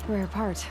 Rare part.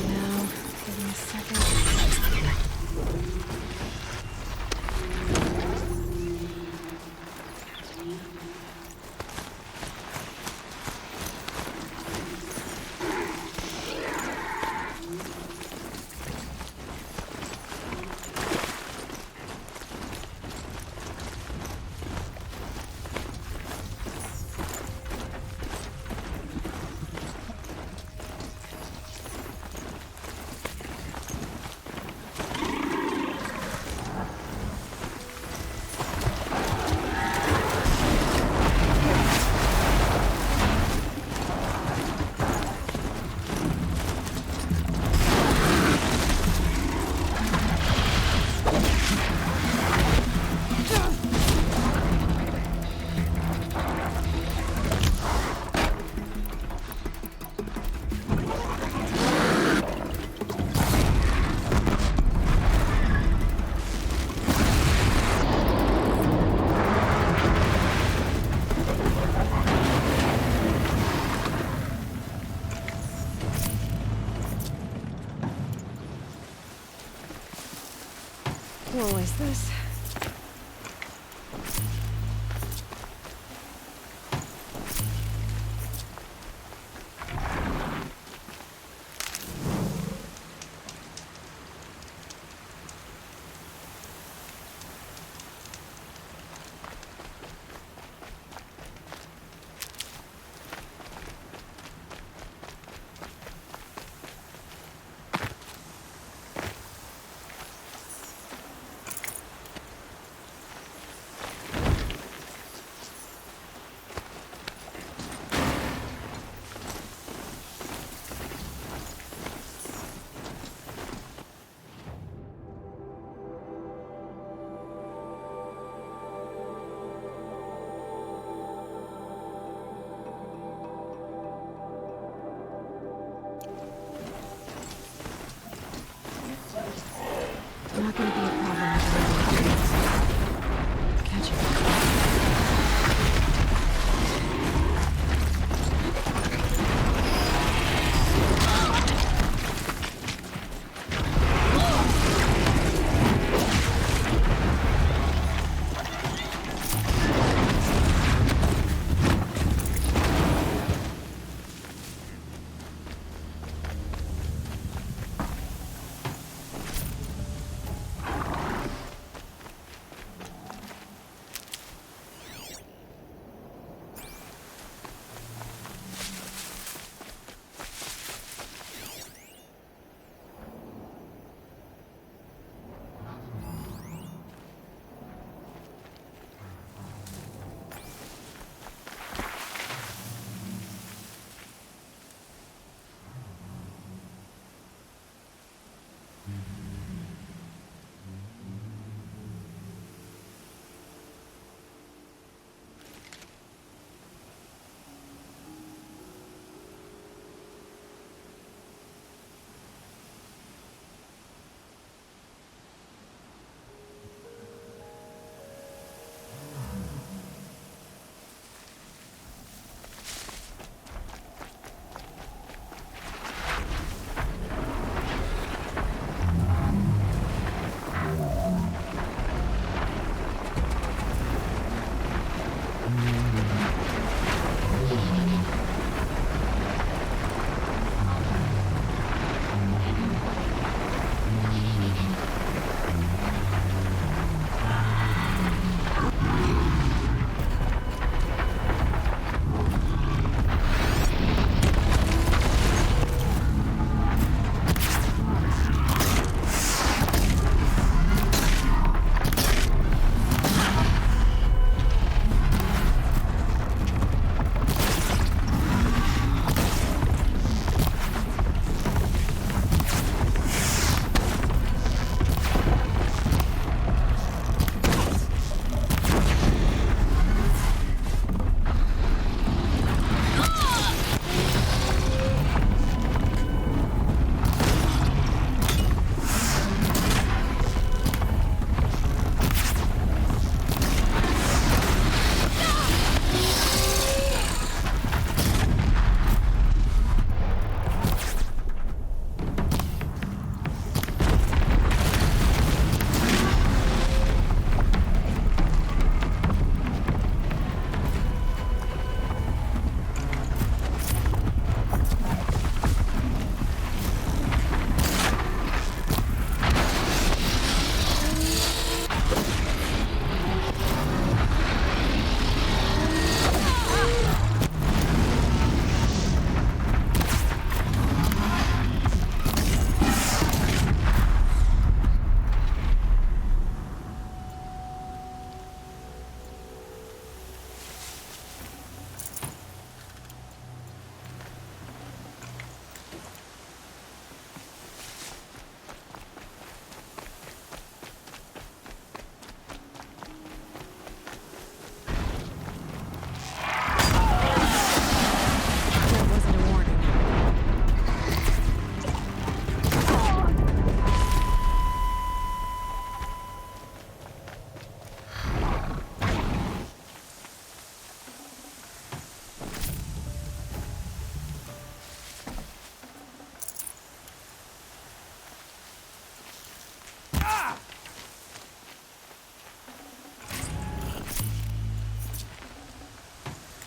Now, give me a second. What was this? Not gonna be a problem with catching it.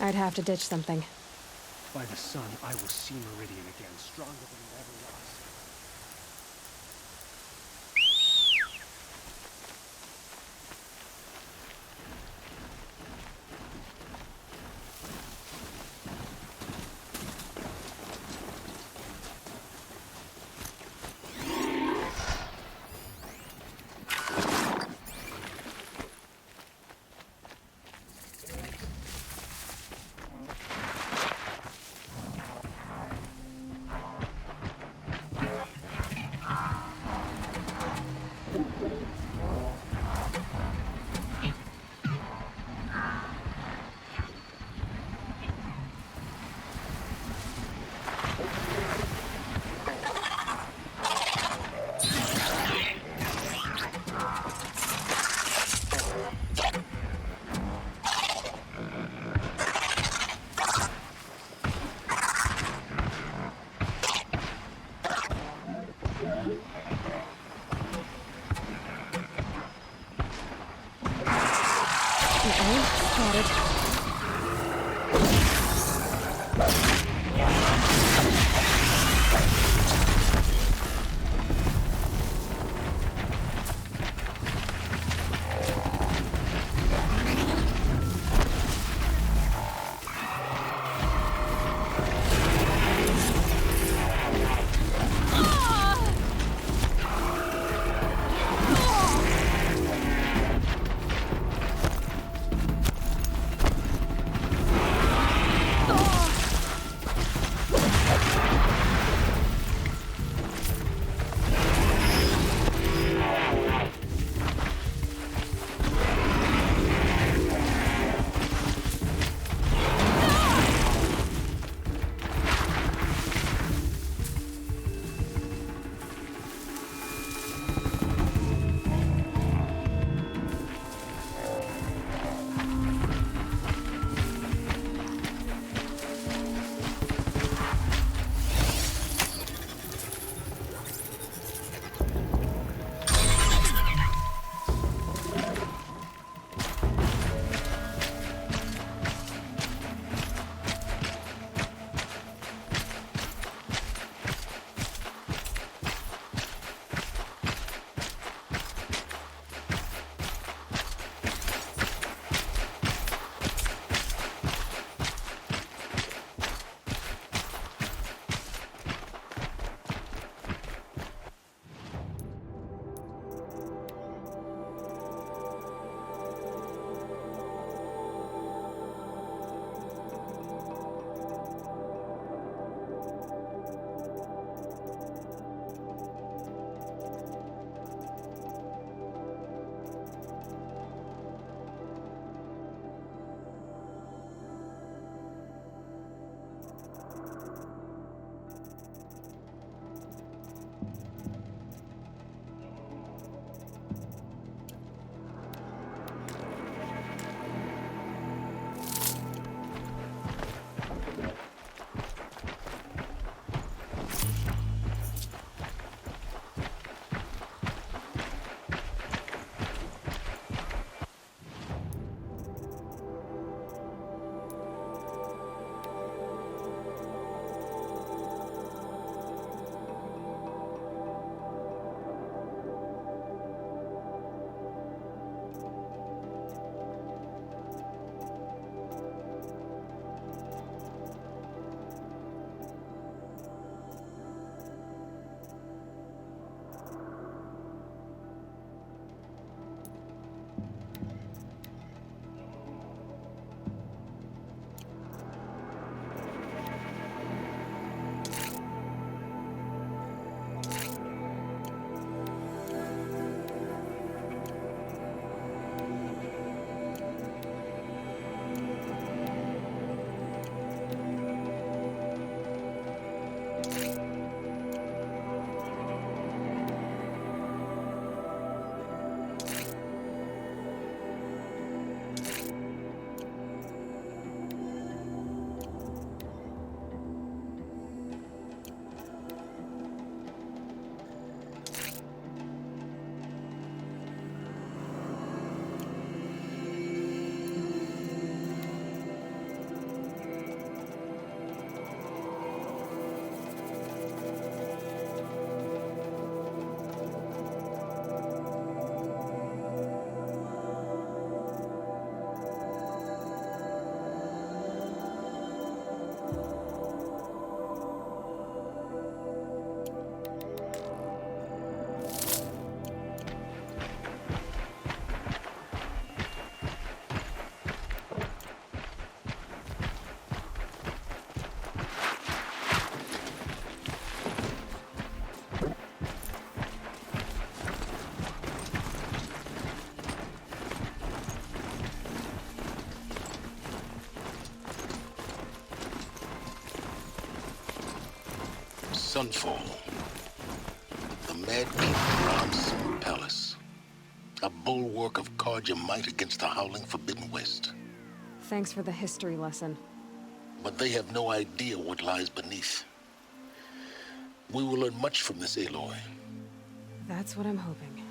I'd have to ditch something. By the sun, I will see Meridian again, stronger than it ever was. Sunfall. The Mad King Ram's palace. A bulwark of Carja might against the howling Forbidden West. Thanks for the history lesson. But they have no idea what lies beneath. We will learn much from this, Aloy. That's what I'm hoping.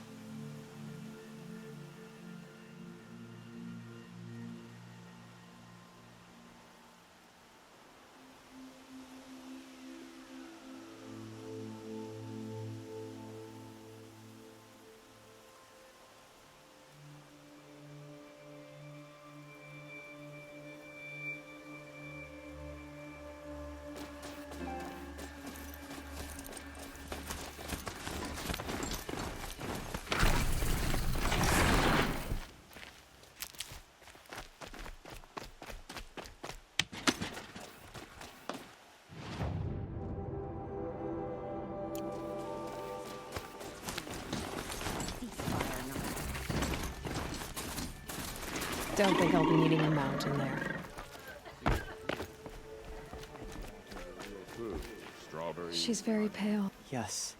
Don't think I'll be needing a mount in there. She's very pale. Yes.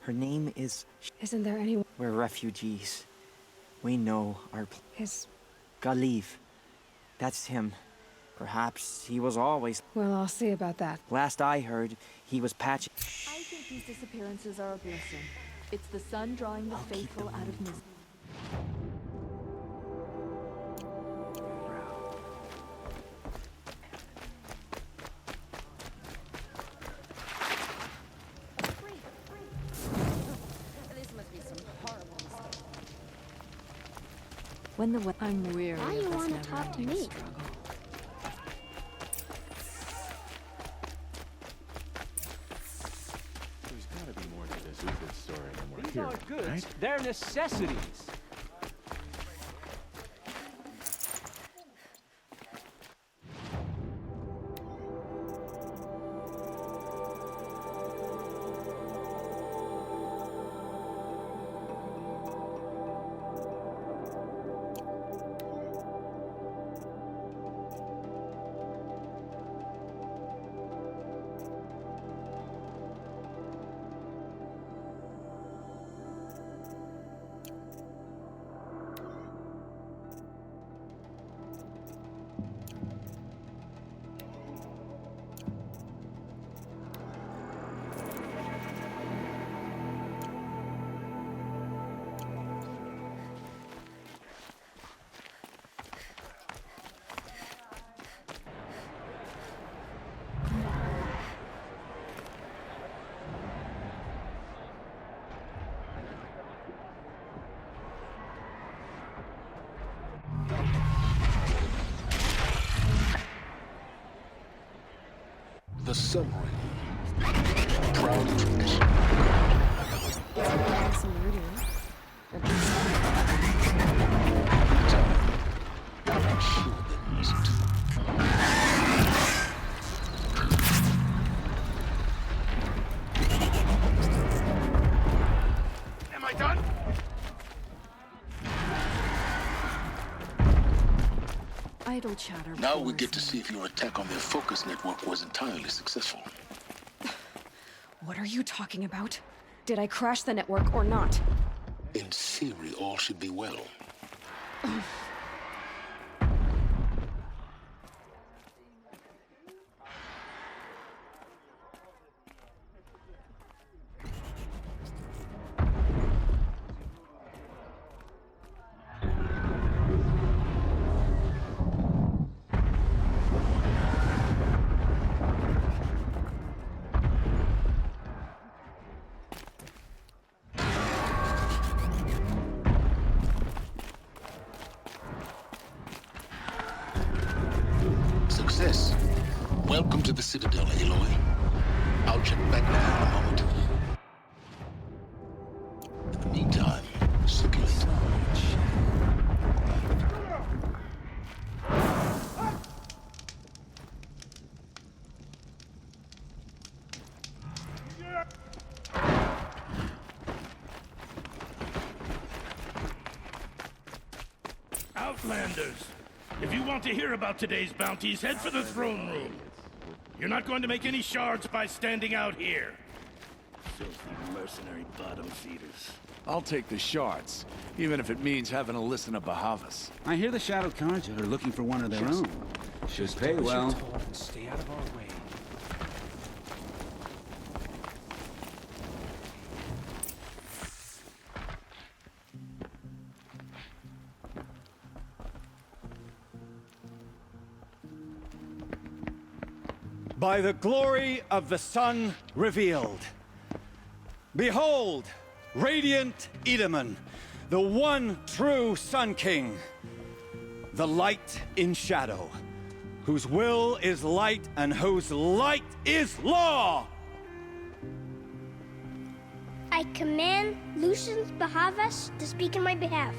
Her name is... Isn't there anyone? We're refugees. We know our... Is... Galiv. That's him. Perhaps he was always... Well, I'll see about that. Last I heard, he was patching... I think these disappearances are a blessing. It's the sun drawing the faithful out of misery. When the I'm weary. Why you wanna talk to me? There's gotta be more to this Uthid story than we're These hearing, aren't goods. right? They're necessities. The Sun Ring. Proud tradition. Some meridian. I'm not sure there isn't. Am I done? Idle chatter. Now we get to see if your attack on their focus network was entirely successful. What are you talking about? Did I crash the network or not? In theory, all should be well. Success. Welcome to the Citadel, Aloy. I'll check back with you in a moment. In the meantime, circulate. Outlanders! If you want to hear about today's bounties, head for the throne room. You're not going to make any shards by standing out here. Filthy mercenary bottom feeders. I'll take the shards, even if it means having to listen to Bahavas. I hear the Shadow Carja are looking for one of their own. Should pay well. Stay out of our way. By the glory of the sun revealed. Behold, radiant Edaman, the one true Sun King. The light in shadow, whose will is light and whose light is law! I command Lucius Bahavas to speak in my behalf.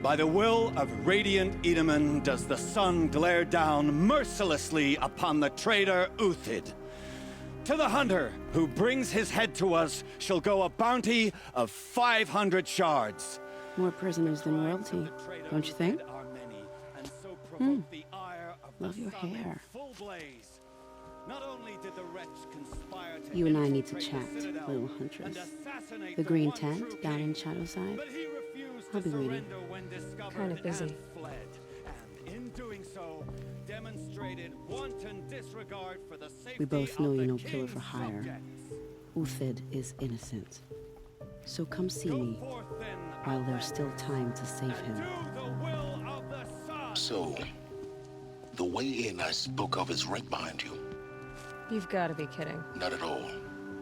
By the will of radiant Edaman does the sun glare down mercilessly upon the traitor Uthid. To the hunter who brings his head to us shall go a bounty of 500 shards. More prisoners than royalty, don't you think? Love your hair. You and I need to chat, little huntress. The green tent down in Shadowside. I'll be waiting. Kind of busy. We both know you're no killer for hire. Uthid is innocent. So come see me while there's still time to save him. So, the way in I spoke of is right behind you. You've got to be kidding. Not at all.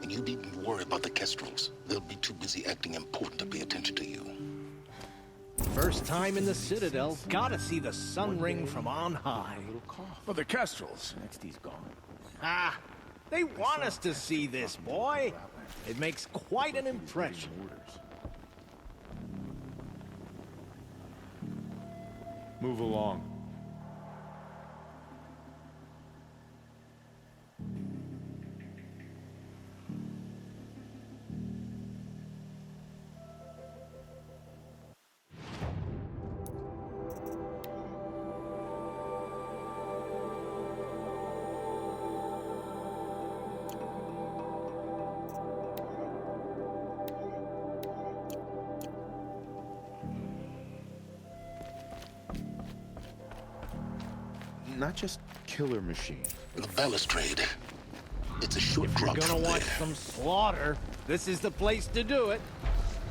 And you needn't worry about the Kestrels. They'll be too busy acting important to pay attention to you. First time in the Citadel. Gotta see the sun ring from on high. Well, the Kestrels. Next he's gone. Ah, they want us to see this, boy. It makes quite an impression. Move along. Not just killer machine. The balustrade. It's a short drop If you're from gonna watch there. some slaughter, this is the place to do it.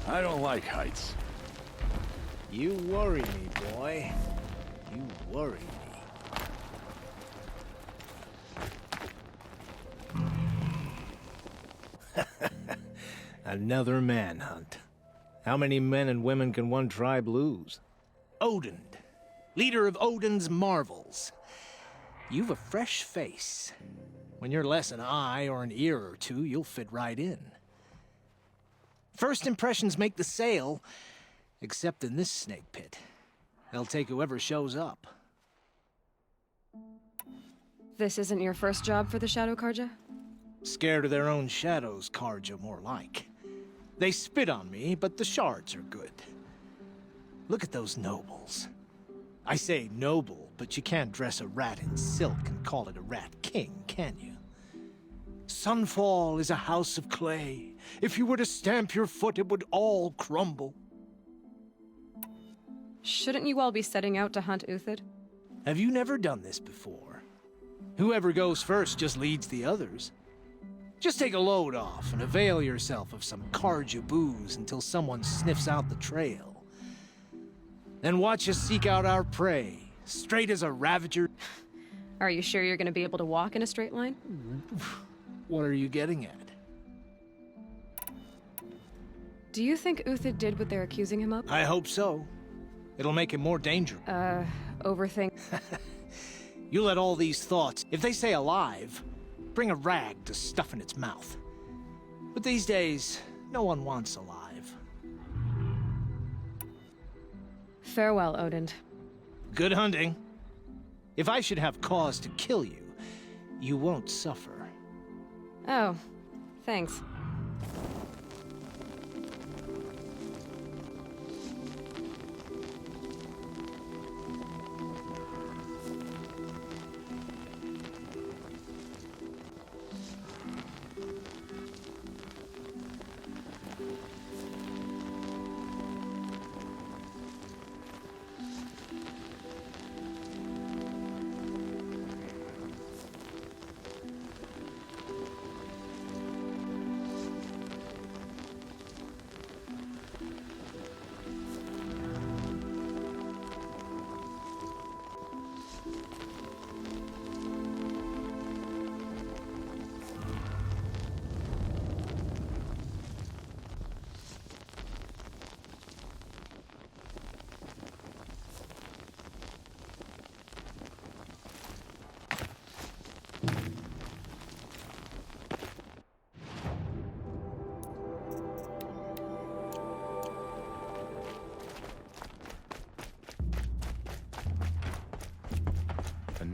I don't like heights. You worry me, boy. You worry me. Another manhunt. How many men and women can one tribe lose? Odin, leader of Odin's marvels. You've a fresh face. When you're less an eye or an ear or two, you'll fit right in. First impressions make the sale, except in this snake pit. They'll take whoever shows up. This isn't your first job for the Shadow Carja? Scared of their own shadows, Carja, more like. They spit on me, but the shards are good. Look at those nobles. I say noble, but you can't dress a rat in silk and call it a rat king, can you? Sunfall is a house of clay. If you were to stamp your foot, it would all crumble. Shouldn't you all be setting out to hunt Uthid? Have you never done this before? Whoever goes first just leads the others. Just take a load off and avail yourself of some Carja booze until someone sniffs out the trail. Then watch us seek out our prey, straight as a ravager. Are you sure you're going to be able to walk in a straight line? What are you getting at? Do you think Uthid did what they're accusing him of? I hope so. It'll make him more dangerous. Overthink. You let all these thoughts, if they say alive, bring a rag to stuff in its mouth. But these days, no one wants alive. Farewell, Odin. Good hunting. If I should have cause to kill you, you won't suffer. Oh, thanks.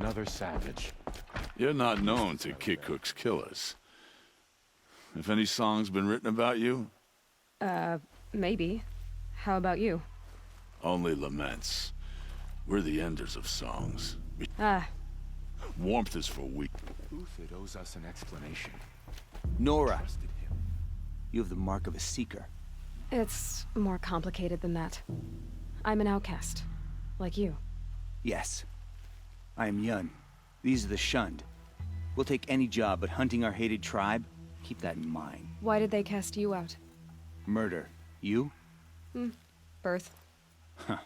Another savage. You're not known to Kikuk's killers. Have any songs been written about you? Maybe. How about you? Only laments. We're the enders of songs. Ah, Warmth is for weak. Uthid owes us an explanation. Nora, Trusted him. you have the mark of a seeker. it's more complicated than that. I'm an outcast. Like you. Yes. I am Yun. These are the shunned. We'll take any job, but hunting our hated tribe, keep that in mind. Why did they cast you out? Murder. You? Birth. If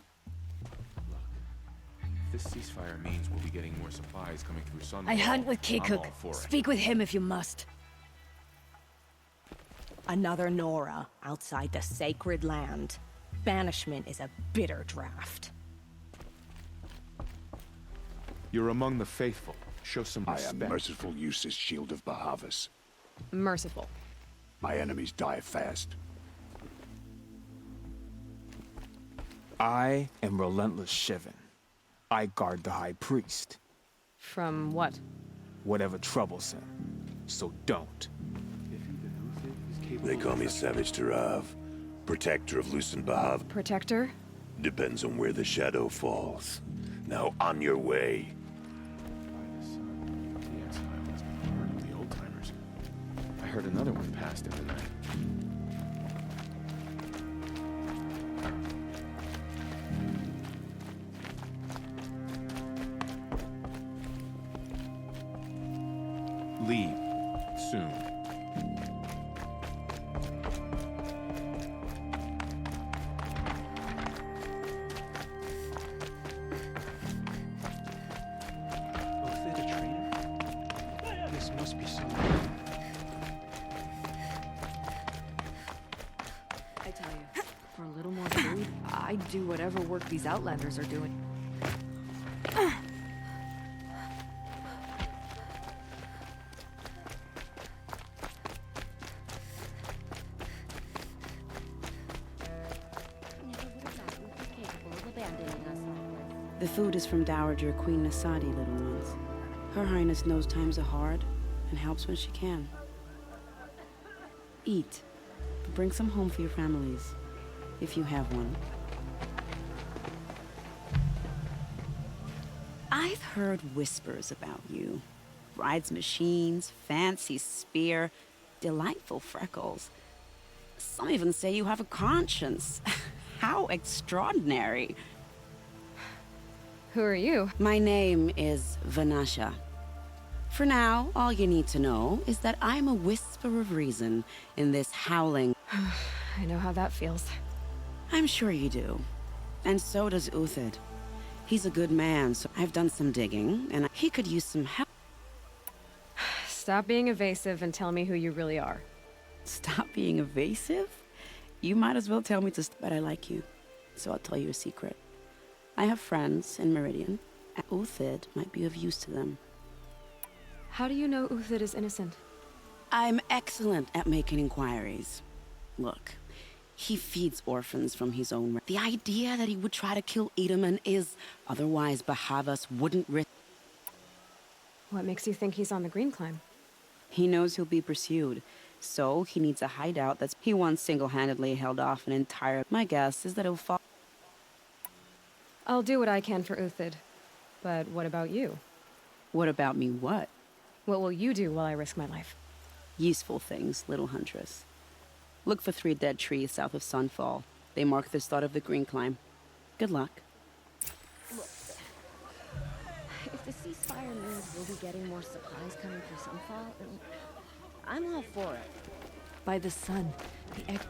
this ceasefire means we'll be getting more supplies coming through Sunfall, I hunt with I'm Kikuk. all for it. Speak with him if you must. Another Nora outside the sacred land. Banishment is a bitter draft. You're among the faithful. Show some I respect. am merciful use as shield of Bahavas. Merciful. My enemies die fast. I am Relentless Shivan. I guard the High Priest. From what? Whatever troubles him. So don't. They call me Savage Tarav, protector of Lucent Bahav. Protector? Depends on where the shadow falls. Now on your way. The exile has been hard on the old-timers. I heard another one passed in the night. Leave. Soon. Uthid a traitor? This must be some... I tell you, for a little more food, I'd do whatever work these Outlanders are doing. The food is from Dowager Queen Nasadi, little ones. Her Highness knows times are hard and helps when she can. Eat, but bring some home for your families, if you have one. I've heard whispers about you. Rides machines, fancy spear, delightful freckles. Some even say you have a conscience. How extraordinary. Who are you? My name is Vanasha. For now, all you need to know is that I'm a whisper of reason in this howling. I know how that feels. I'm sure you do. And so does Uthid. He's a good man, so I've done some digging, and he could use some help. Stop being evasive and tell me who you really are. Stop being evasive? You might as well tell me but I like you, so I'll tell you a secret. I have friends in Meridian, and Uthid might be of use to them. How do you know Uthid is innocent? I'm excellent at making inquiries. Look, he feeds orphans from his own... The idea that he would try to kill Edaman is... Otherwise, Bahavas wouldn't risk... What makes you think he's on the Green Climb? He knows he'll be pursued, so he needs a hideout that's... He once single-handedly held off an entire... My guess is that he'll fall... I'll do what I can for Uthid. But what about you? What about me what? What will you do while I risk my life? Useful things, little huntress. Look for 3 dead trees south of Sunfall. They mark the start of the Green Climb. Good luck. Look, if the ceasefire means we'll be getting more supplies coming through Sunfall, then I'm all for it. By the sun, the egg...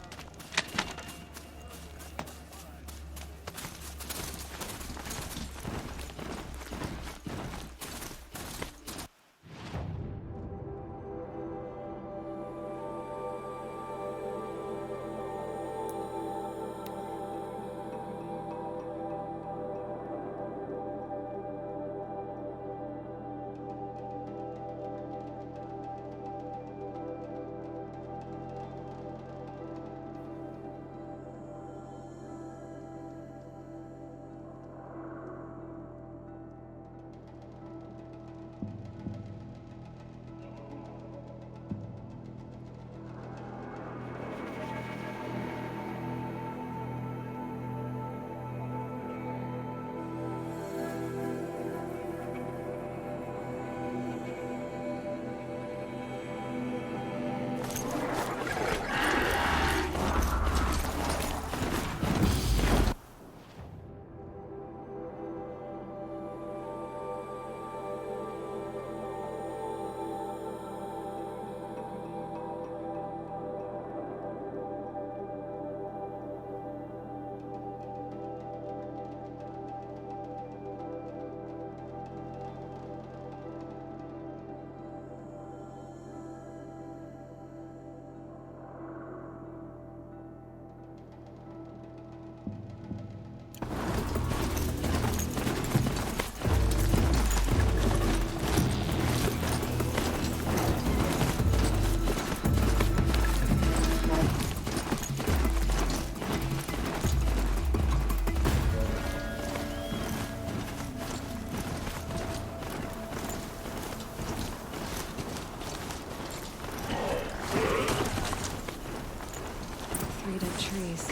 Three dead trees,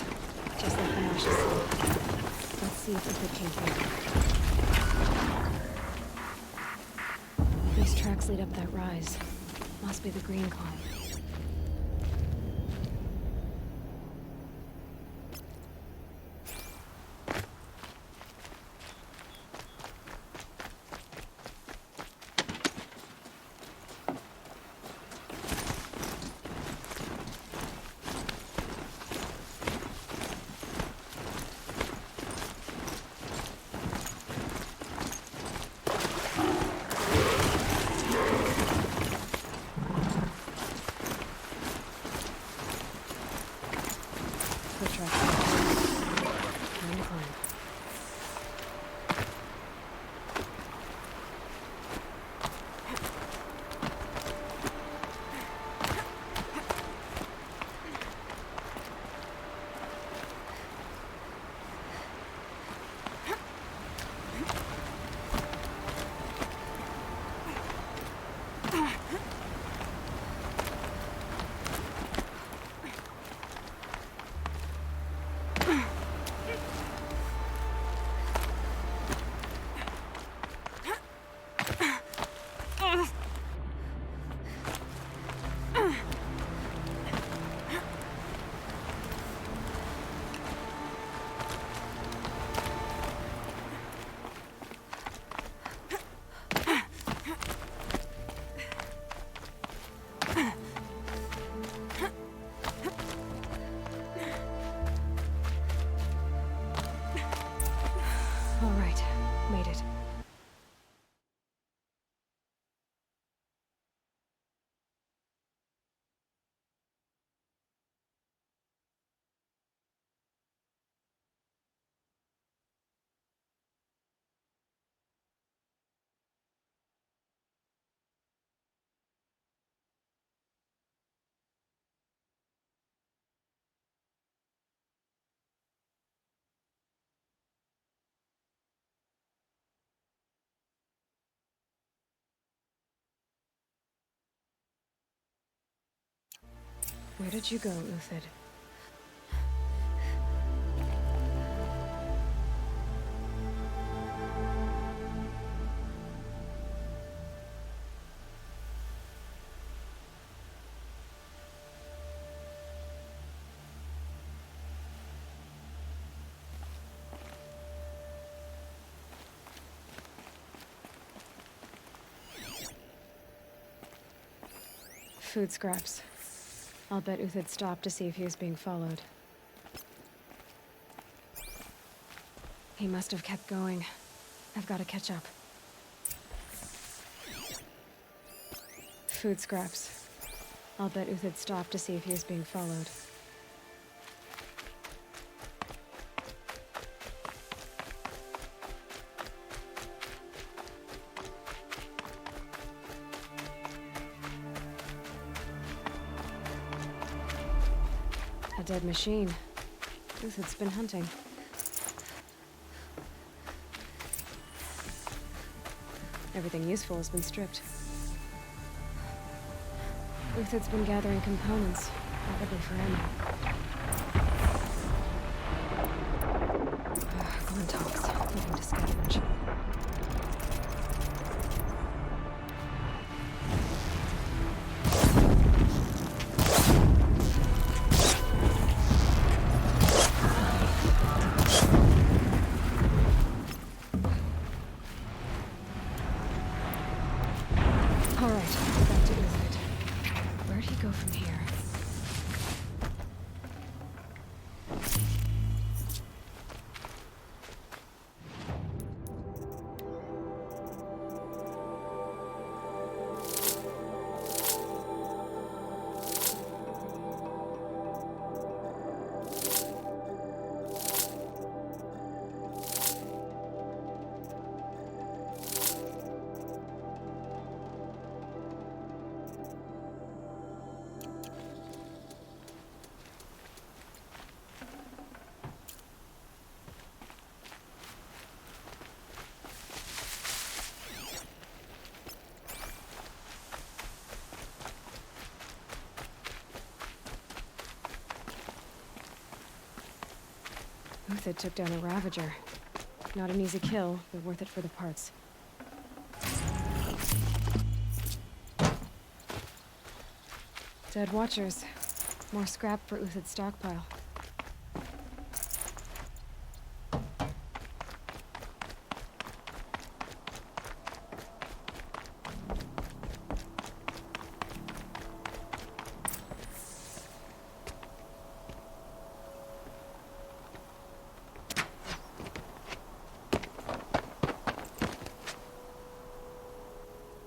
just like the Nasha said. Let's see if Uthid came through. These tracks lead up that rise. Must be the green climb. Where did you go, Uthid? Food scraps. I'll bet Uthid stopped to see if he was being followed. He must have kept going. I've got to catch up. Food scraps. I'll bet Uthid stopped to see if he was being followed. A dead machine. Uthid's been hunting. Everything useful has been stripped. Uthid's been gathering components, probably for ammo. Glintops, leaving to scavenge. Uthid took down a Ravager. Not an easy kill, but worth it for the parts. Dead Watchers. More scrap for Uthid's stockpile.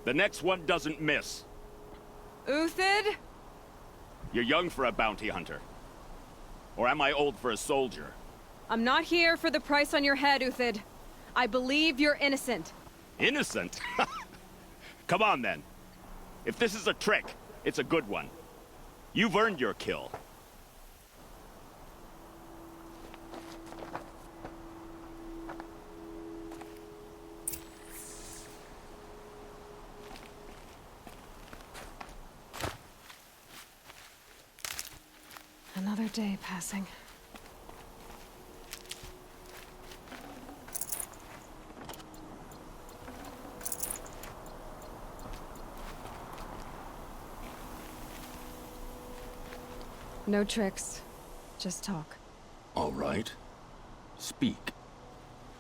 The next one doesn't miss. Uthid? You're young for a bounty hunter. Or am I old for a soldier? I'm not here for the price on your head, Uthid. I believe you're innocent. Innocent? Come on, then. If this is a trick, it's a good one. You've earned your kill. Another day passing. No tricks. Just talk. All right. Speak.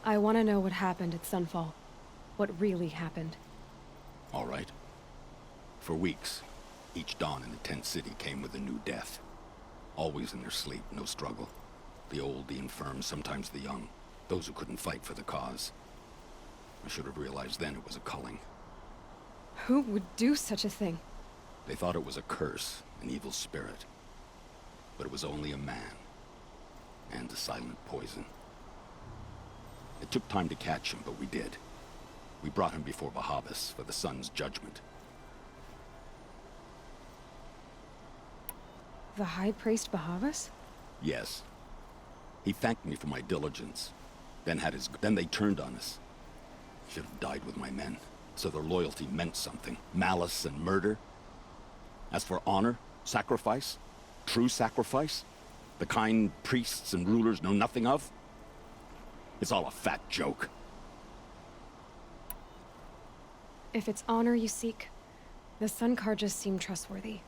I want to know what happened at Sunfall. What really happened. All right. For weeks, each dawn in the tent city came with a new death. Always in their sleep, no struggle. The old, the infirm, sometimes the young. Those who couldn't fight for the cause. I should have realized then it was a culling. Who would do such a thing? They thought it was a curse, an evil spirit. But it was only a man. And a silent poison. It took time to catch him, but we did. We brought him before Bahavas for the sun's judgment. The High Priest Bahavas? Yes. He thanked me for my diligence. Then they turned on us. Should have died with my men, so their loyalty meant something. Malice and murder. As for honor, sacrifice, true sacrifice, the kind priests and rulers know nothing of, it's all a fat joke. If it's honor you seek, the Sun Karjas seem trustworthy.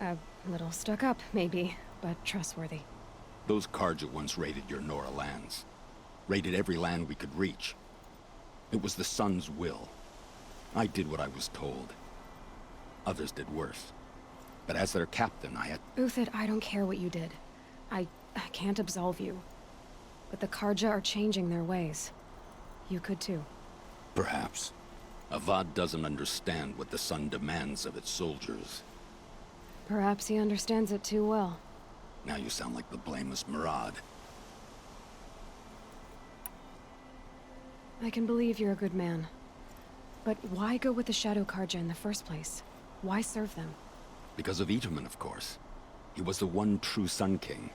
A little stuck up, maybe, but trustworthy. Those Karja once raided your Nora lands. Raided every land we could reach. It was the Sun's will. I did what I was told. Others did worse. But as their captain, I had... Uthid, I don't care what you did. I can't absolve you. But the Karja are changing their ways. You could too. Perhaps. Avad doesn't understand what the Sun demands of its soldiers. Perhaps he understands it too well. Now you sound like the blameless Murad. I can believe you're a good man. But why go with the Shadow Karja in the first place? Why serve them? Because of Itamen, of course. He was the one true Sun King.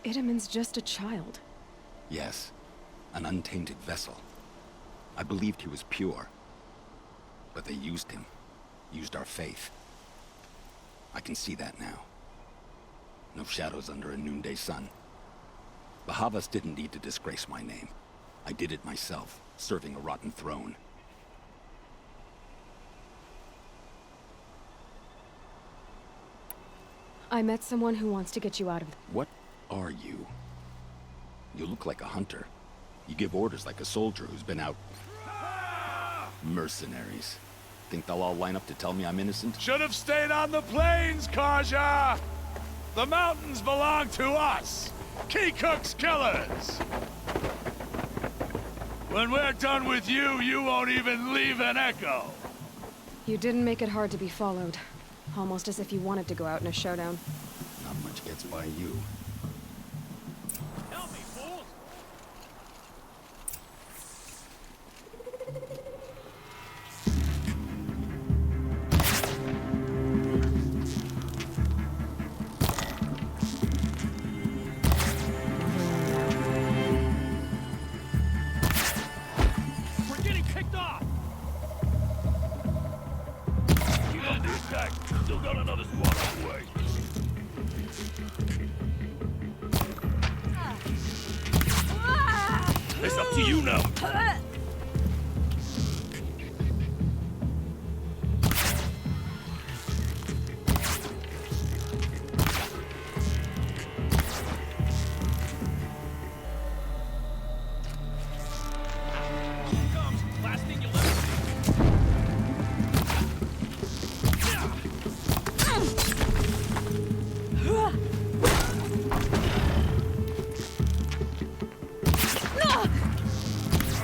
Itamen's just a child. Yes, an untainted vessel. I believed he was pure. But they used him. Used our faith. I can see that now. No shadows under a noonday sun. Bahavas didn't need to disgrace my name. I did it myself, serving a rotten throne. I met someone who wants to get you out of... What are you? You look like a hunter. You give orders like a soldier who's been out... Mercenaries. Think they'll all line up to tell me I'm innocent? Should have stayed on the plains, Karja! The mountains belong to us! Kikuk's killers! When we're done with you, you won't even leave an echo! You didn't make it hard to be followed. Almost as if you wanted to go out in a showdown. Not much gets by you. Help me, fools! We're getting kicked off! Keep up the attack! Still got another squad on the way! to you now.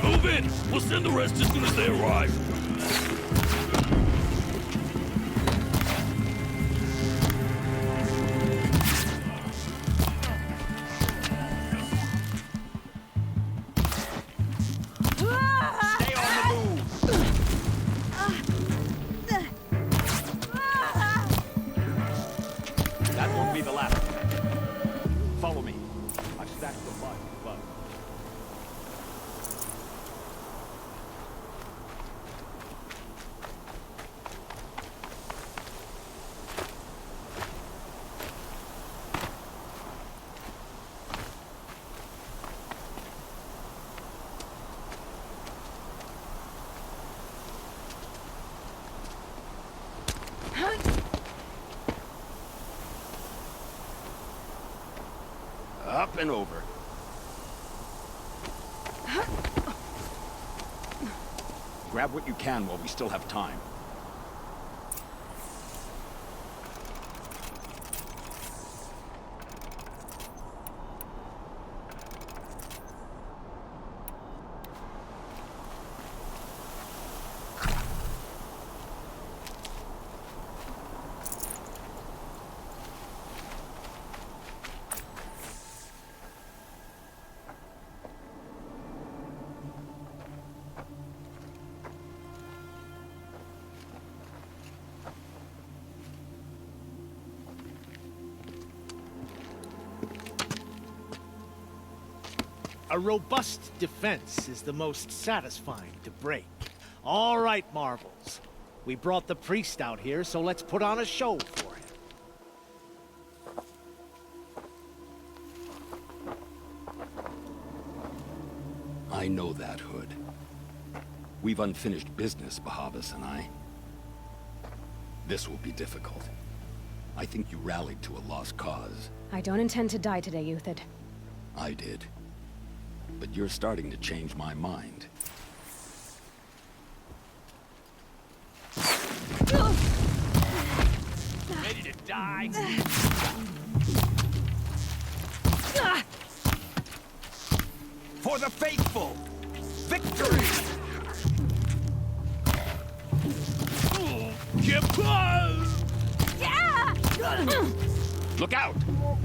Move in! We'll send the rest as soon as they arrive. Stay on the move! That won't be the last. Follow me. I've stacked the mud above. Up and over. Grab what you can while we still have time. A robust defense is the most satisfying to break. All right, Marvels. We brought the priest out here, so let's put on a show for him. I know that, Hood. We've unfinished business, Bahavas and I. This will be difficult. I think you rallied to a lost cause. I don't intend to die today, Euthid. I did. But you're starting to change my mind. Ready to die? For the faithful! Victory! Look out!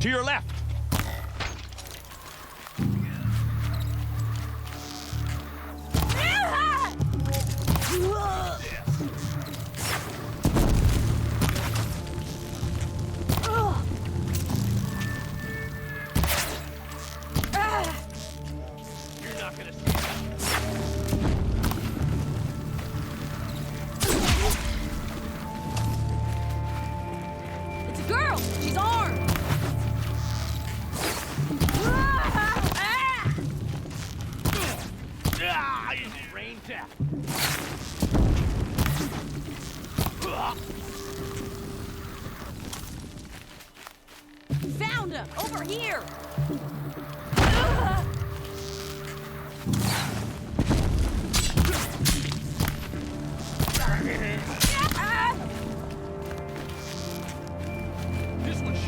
To your left! You're not gonna see that. It's a girl! She's armed! Rain death. Found him! Over here! This one's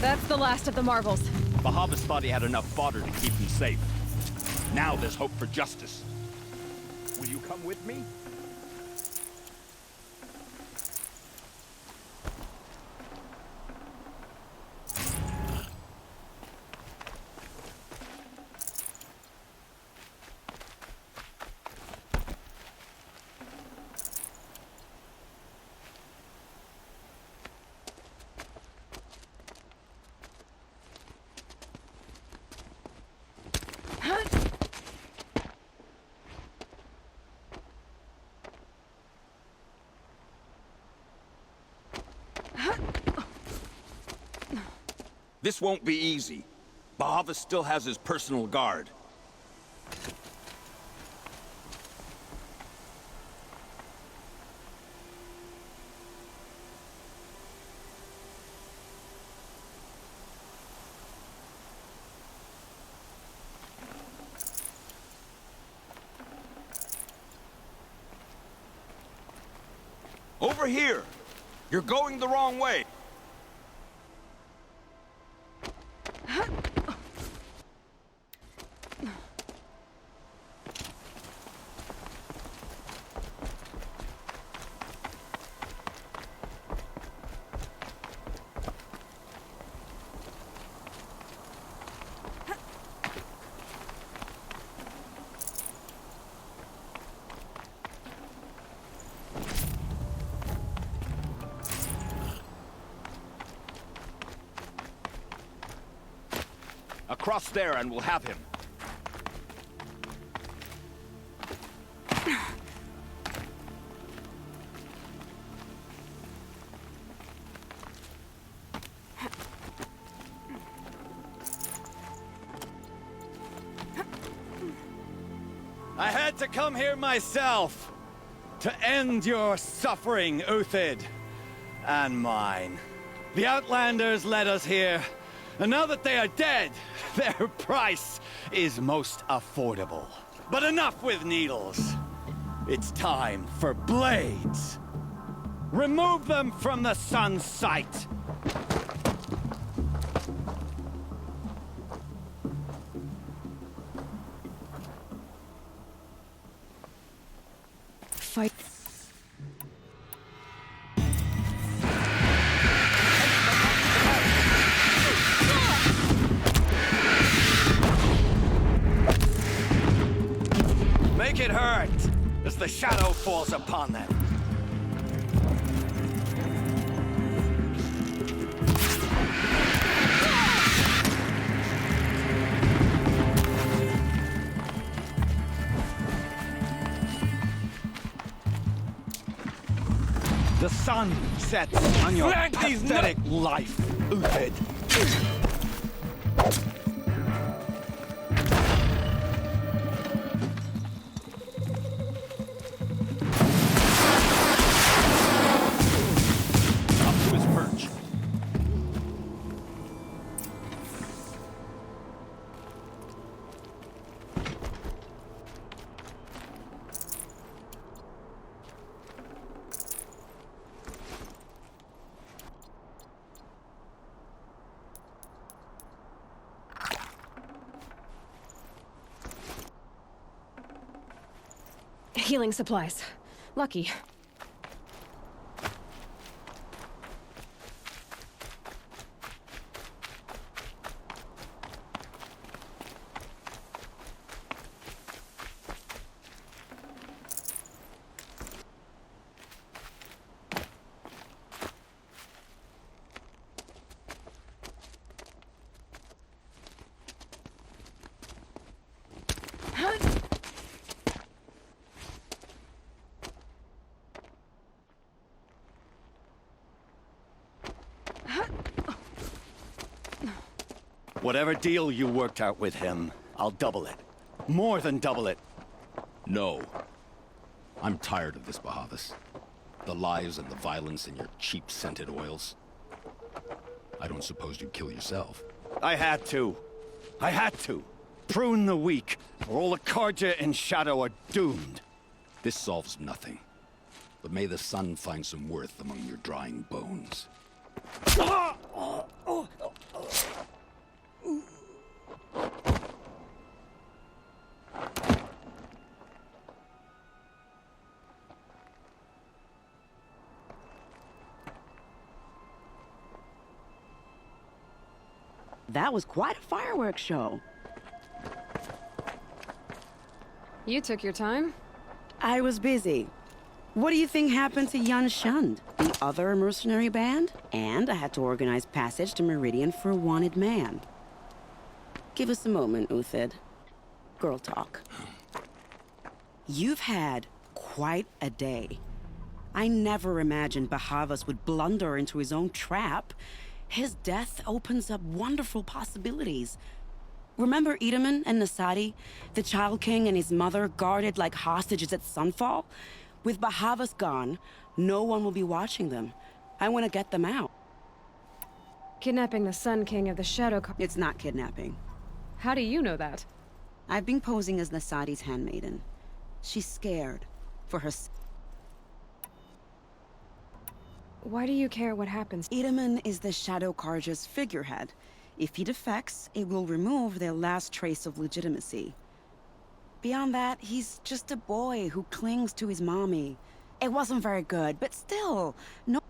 That's the last of the Marvels. Bahavas thought he had enough fodder to keep him safe. Now there's hope for justice. Will you come with me? This won't be easy, Bahavas still has his personal guard. Over here! You're going the wrong way! Across there and we'll have him. I had to come here myself to end your suffering, Uthid, and mine. The Outlanders led us here, and now that they are dead, their price is most affordable. But enough with needles. It's time for blades. Remove them from the sun's sight. Fight. Make it hurt as the shadow falls upon them. The sun sets on your pathetic life, Uthid. Up to his perch. Healing supplies. Lucky. Whatever deal you worked out with him, I'll double it. More than double it. No. I'm tired of this, Bahavas. The lies and the violence and your cheap-scented oils. I don't suppose you'd kill yourself. I had to. I had to. Prune the weak, or all the Carja and Shadow are doomed. This solves nothing. But may the sun find some worth among your drying bones. That was quite a fireworks show. You took your time. I was busy. What do you think happened to Yun Shund, the other mercenary band? And I had to organize passage to Meridian for a wanted man. Give us a moment, Uthid. Girl talk. You've had quite a day. I never imagined Bahavas would blunder into his own trap. His death opens up wonderful possibilities. Remember Edaman and Nasadi? The Child King and his mother guarded like hostages at Sunfall? With Bahavas gone, no one will be watching them. I want to get them out. Kidnapping the Sun King of the Shadow It's not kidnapping. How do you know that? I've been posing as Nasadi's handmaiden. She's scared. For her... Why do you care what happens? Edaman is the Shadow Carja's figurehead. If he defects, it will remove their last trace of legitimacy. Beyond that, he's just a boy who clings to his mommy. It wasn't very good, but still, no...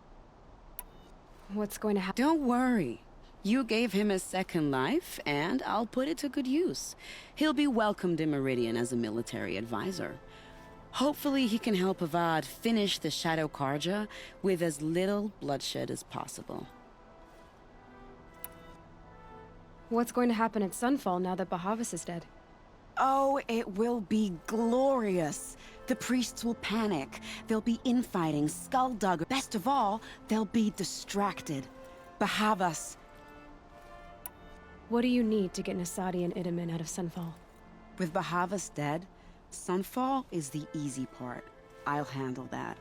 What's going to happen? Don't worry. You gave him a second life, and I'll put it to good use. He'll be welcomed in Meridian as a military advisor. Hopefully he can help Avad finish the Shadow Carja with as little bloodshed as possible. What's going to happen at Sunfall now that Bahavas is dead? Oh, it will be glorious. The priests will panic. There'll be infighting, skulldugger. Best of all, they'll be distracted. Bahavas. What do you need to get Nasadi and Edaman out of Sunfall? With Bahavas dead, Sunfall is the easy part. I'll handle that.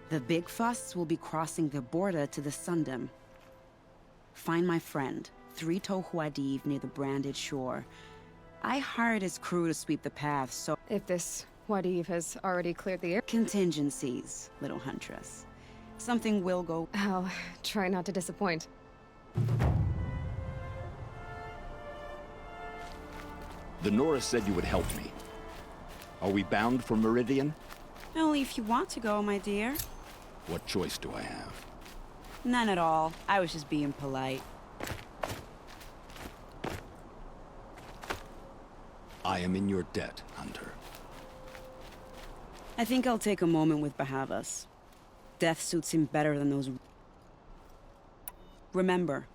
The big fuss will be crossing the border to the Sundom. Find my friend, 3-Toe Huadiv near the branded shore. I hired his crew to sweep the path, so... If this Huadiv has already cleared the air... Contingencies, little huntress. Something will go... I'll try not to disappoint. The Nora said you would help me. Are we bound for Meridian? Only if you want to go, my dear. What choice do I have? None at all. I was just being polite. I am in your debt, Hunter. I think I'll take a moment with Bahavas. Death suits him better than those... Remember,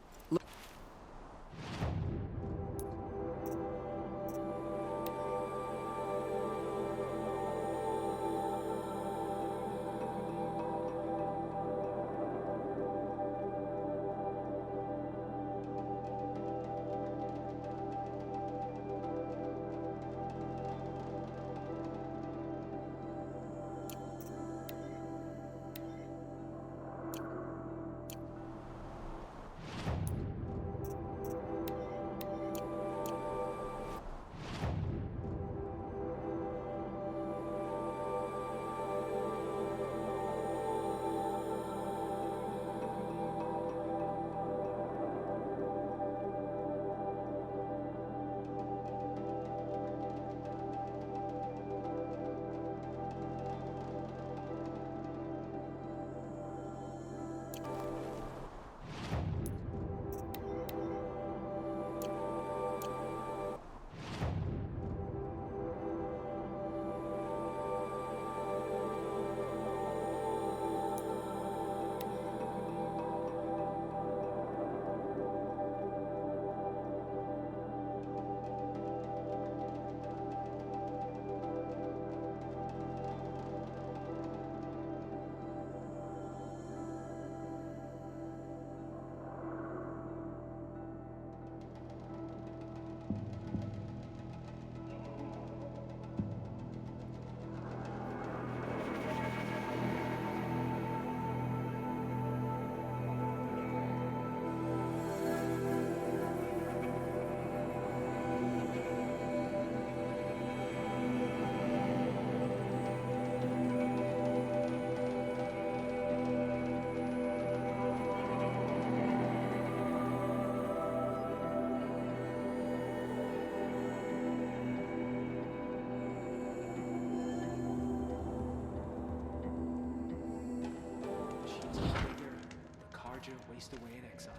Waste away in exile.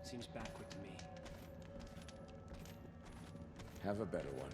Seems backward to me. Have a better one.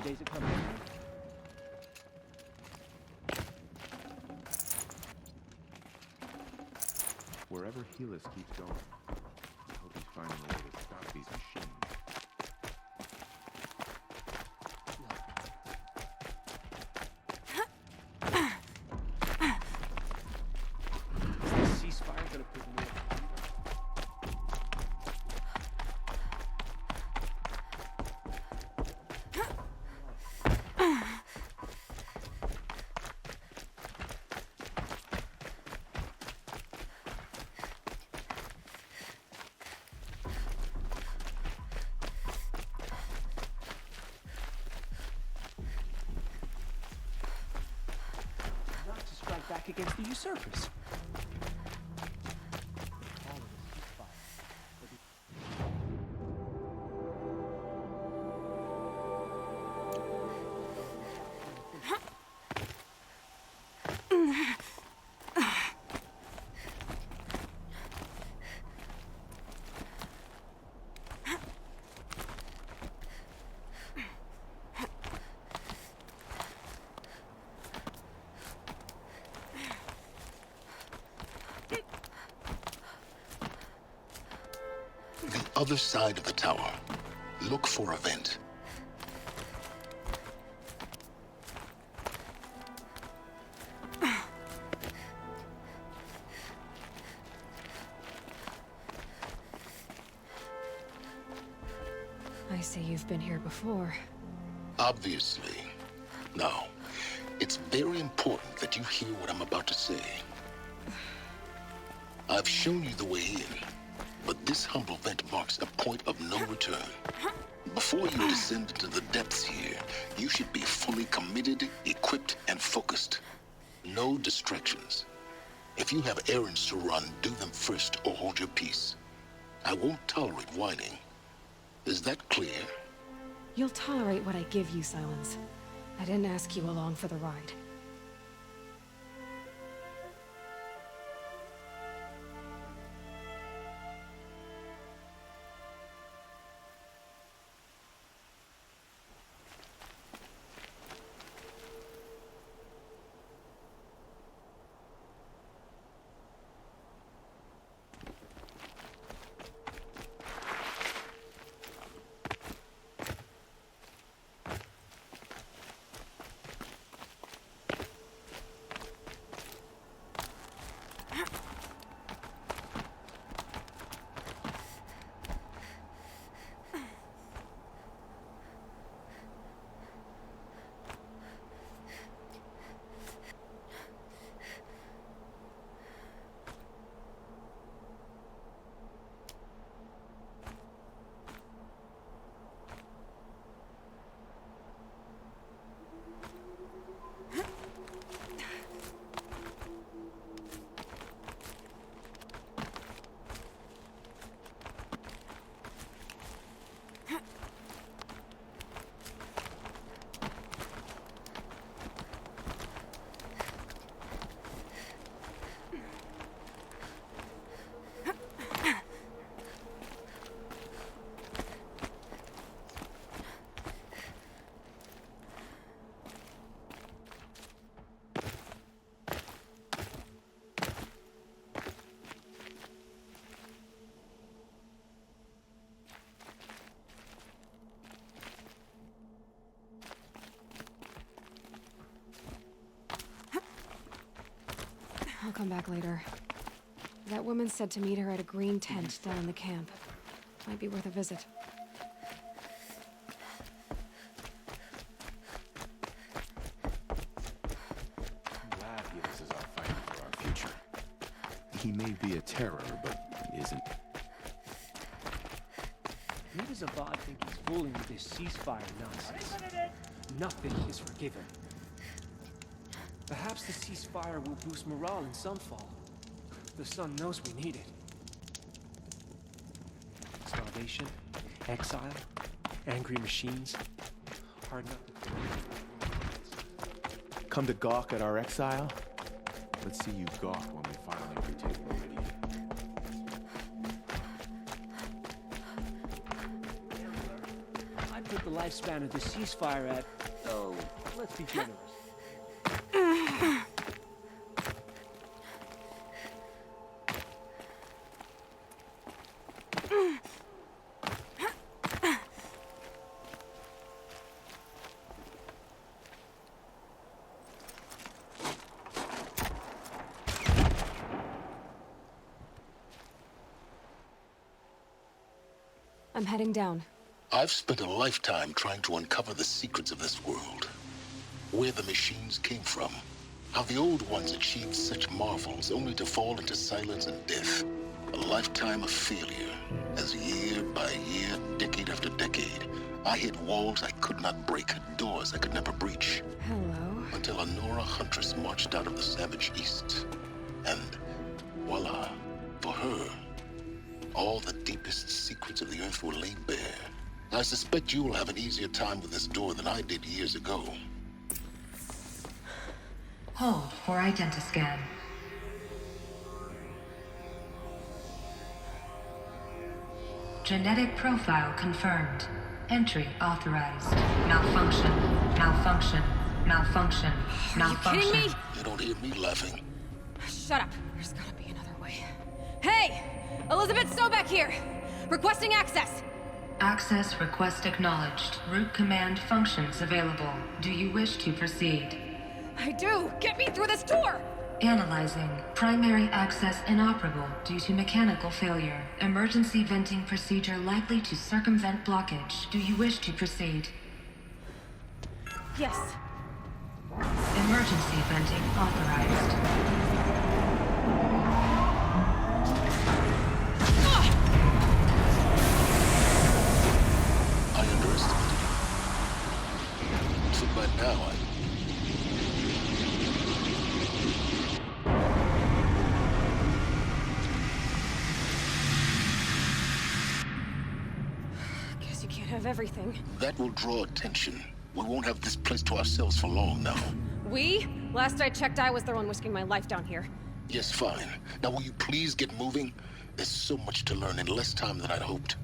days are coming, man. Wherever Helis keeps going, I hope he's finding a way to stop these machines. Is the ceasefire gonna put more? Not to strike back against the usurpers. The other side of the tower. Look for a vent. I see you've been here before. Obviously. Now, it's very important that you hear what I'm about to say. I've shown you the way in, but this humble vent marks a point of no return. Before you descend into the depths here, you should be fully committed, equipped, and focused. No distractions. If you have errands to run, do them first or hold your peace. I won't tolerate whining. Is that clear? You'll tolerate what I give you, Silence. I didn't ask you along for the ride. I'll come back later. That woman said to meet her at a green tent down in the camp. Might be worth a visit. I'm glad Helis is out fighting for our future. He may be a terror, but he isn't. Leaders of Avad think he's fooling with this ceasefire nonsense. Nothing is forgiven. Perhaps the ceasefire will boost morale in Sunfall. The sun knows we need it. Starvation, exile, angry machines. Hard enough to... Come to gawk at our exile? Let's see you gawk when we finally retake Meridian. I've put the lifespan of the ceasefire at, oh, let's be generous. I'm heading down. I've spent a lifetime trying to uncover the secrets of this world. Where the machines came from. How the old ones achieved such marvels only to fall into silence and death. A lifetime of failure. As year by year, decade after decade, I hit walls I could not break, doors I could never breach. Hello. Until a Nora huntress marched out of the savage east. And voila, for her, all the deepest secrets of the Earth were laid bare. I suspect you will have an easier time with this door than I did years ago. Hold for identiscan. Genetic profile confirmed. Entry authorized. Malfunction. Malfunction. Malfunction. Malfunction. Are you kidding me? You don't hear me laughing. Shut up. There's gotta be another way. Hey! Elizabeth Sobeck here! Requesting access! Access request acknowledged. Root command functions available. Do you wish to proceed? I do! Get me through this door! Analyzing. Primary access inoperable due to mechanical failure. Emergency venting procedure likely to circumvent blockage. Do you wish to proceed? Yes. Emergency venting authorized. I underestimated you. So by now, Guess you can't have everything. that will draw attention. We won't have this place to ourselves for long now. We? Last I checked, I was the one risking my life down here. Yes, fine. Now will you please get moving? There's so much to learn in less time than I'd hoped.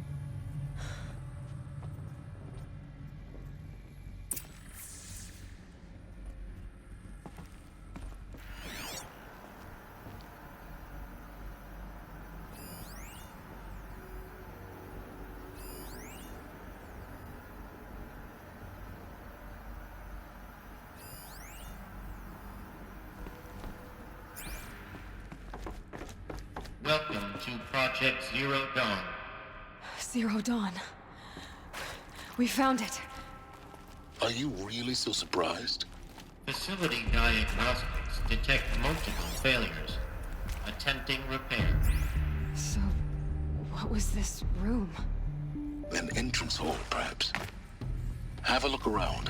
Welcome to Project Zero Dawn. Zero Dawn. We found it. Are you really so surprised? Facility diagnostics detect multiple failures. Attempting repair. So, what was this room? An entrance hall, perhaps. Have a look around.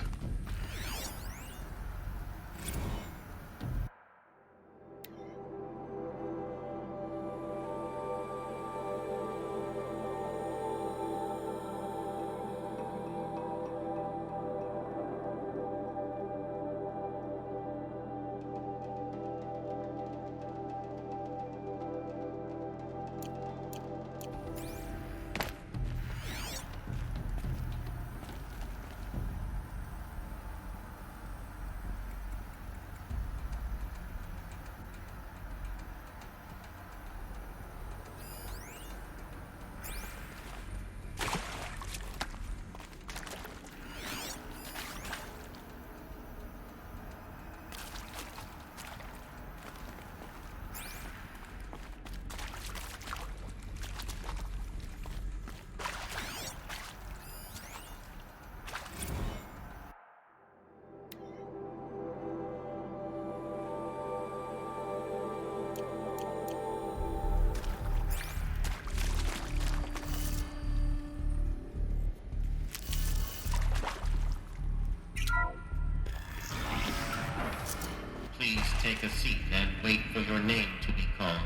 Please take a seat and wait for your name to be called.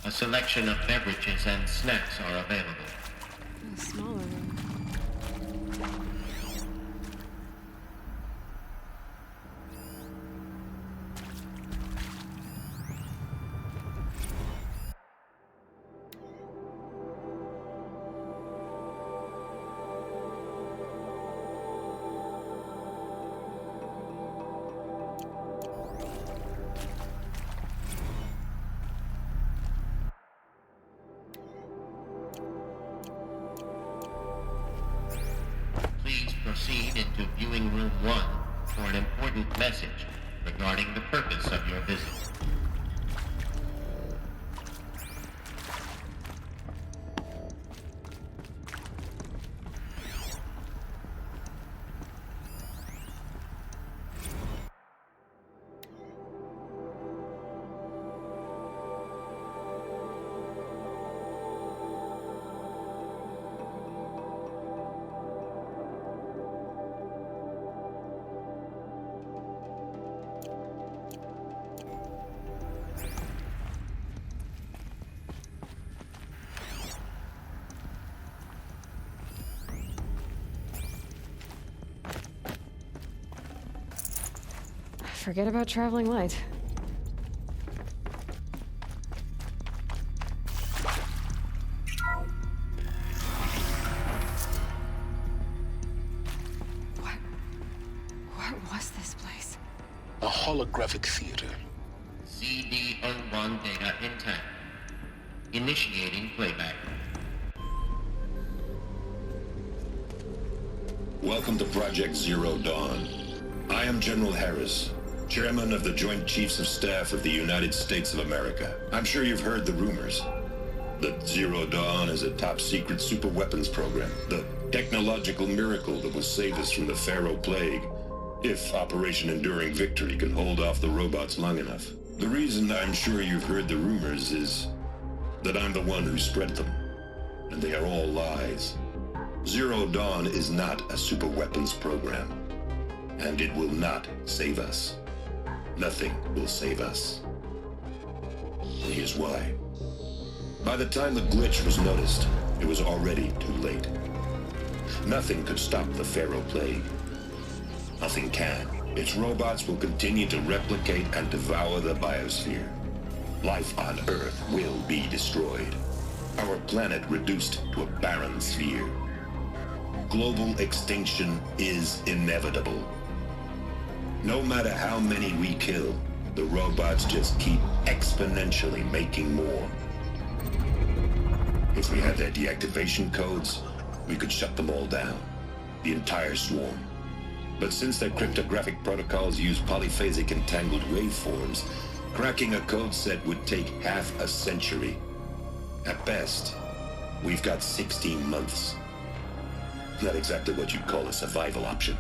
A selection of beverages and snacks are available. A smaller room. proceed into viewing room 1 for an important message regarding the purpose of your visit. Forget about traveling light. What was this place? A holographic theater. CD01 data intact. Initiating playback. Welcome to Project Zero Dawn. I am General Harris, Chairman of the Joint Chiefs of Staff of the United States of America. I'm sure you've heard the rumors that Zero Dawn is a top-secret super-weapons program, the technological miracle that will save us from the Pharaoh Plague, if Operation Enduring Victory can hold off the robots long enough. The reason I'm sure you've heard the rumors is that I'm the one who spread them, and they are all lies. Zero Dawn is not a super-weapons program, and it will not save us. Nothing will save us. Here's why. By the time the glitch was noticed, it was already too late. Nothing could stop the Pharaoh Plague. Nothing can. Its robots will continue to replicate and devour the biosphere. Life on Earth will be destroyed. Our planet reduced to a barren sphere. Global extinction is inevitable. No matter how many we kill, the robots just keep exponentially making more. If we had their deactivation codes, we could shut them all down, the entire swarm. But since their cryptographic protocols use polyphasic entangled waveforms, cracking a code set would take half a century. At best, we've got 16 months. Not exactly what you'd call a survival option.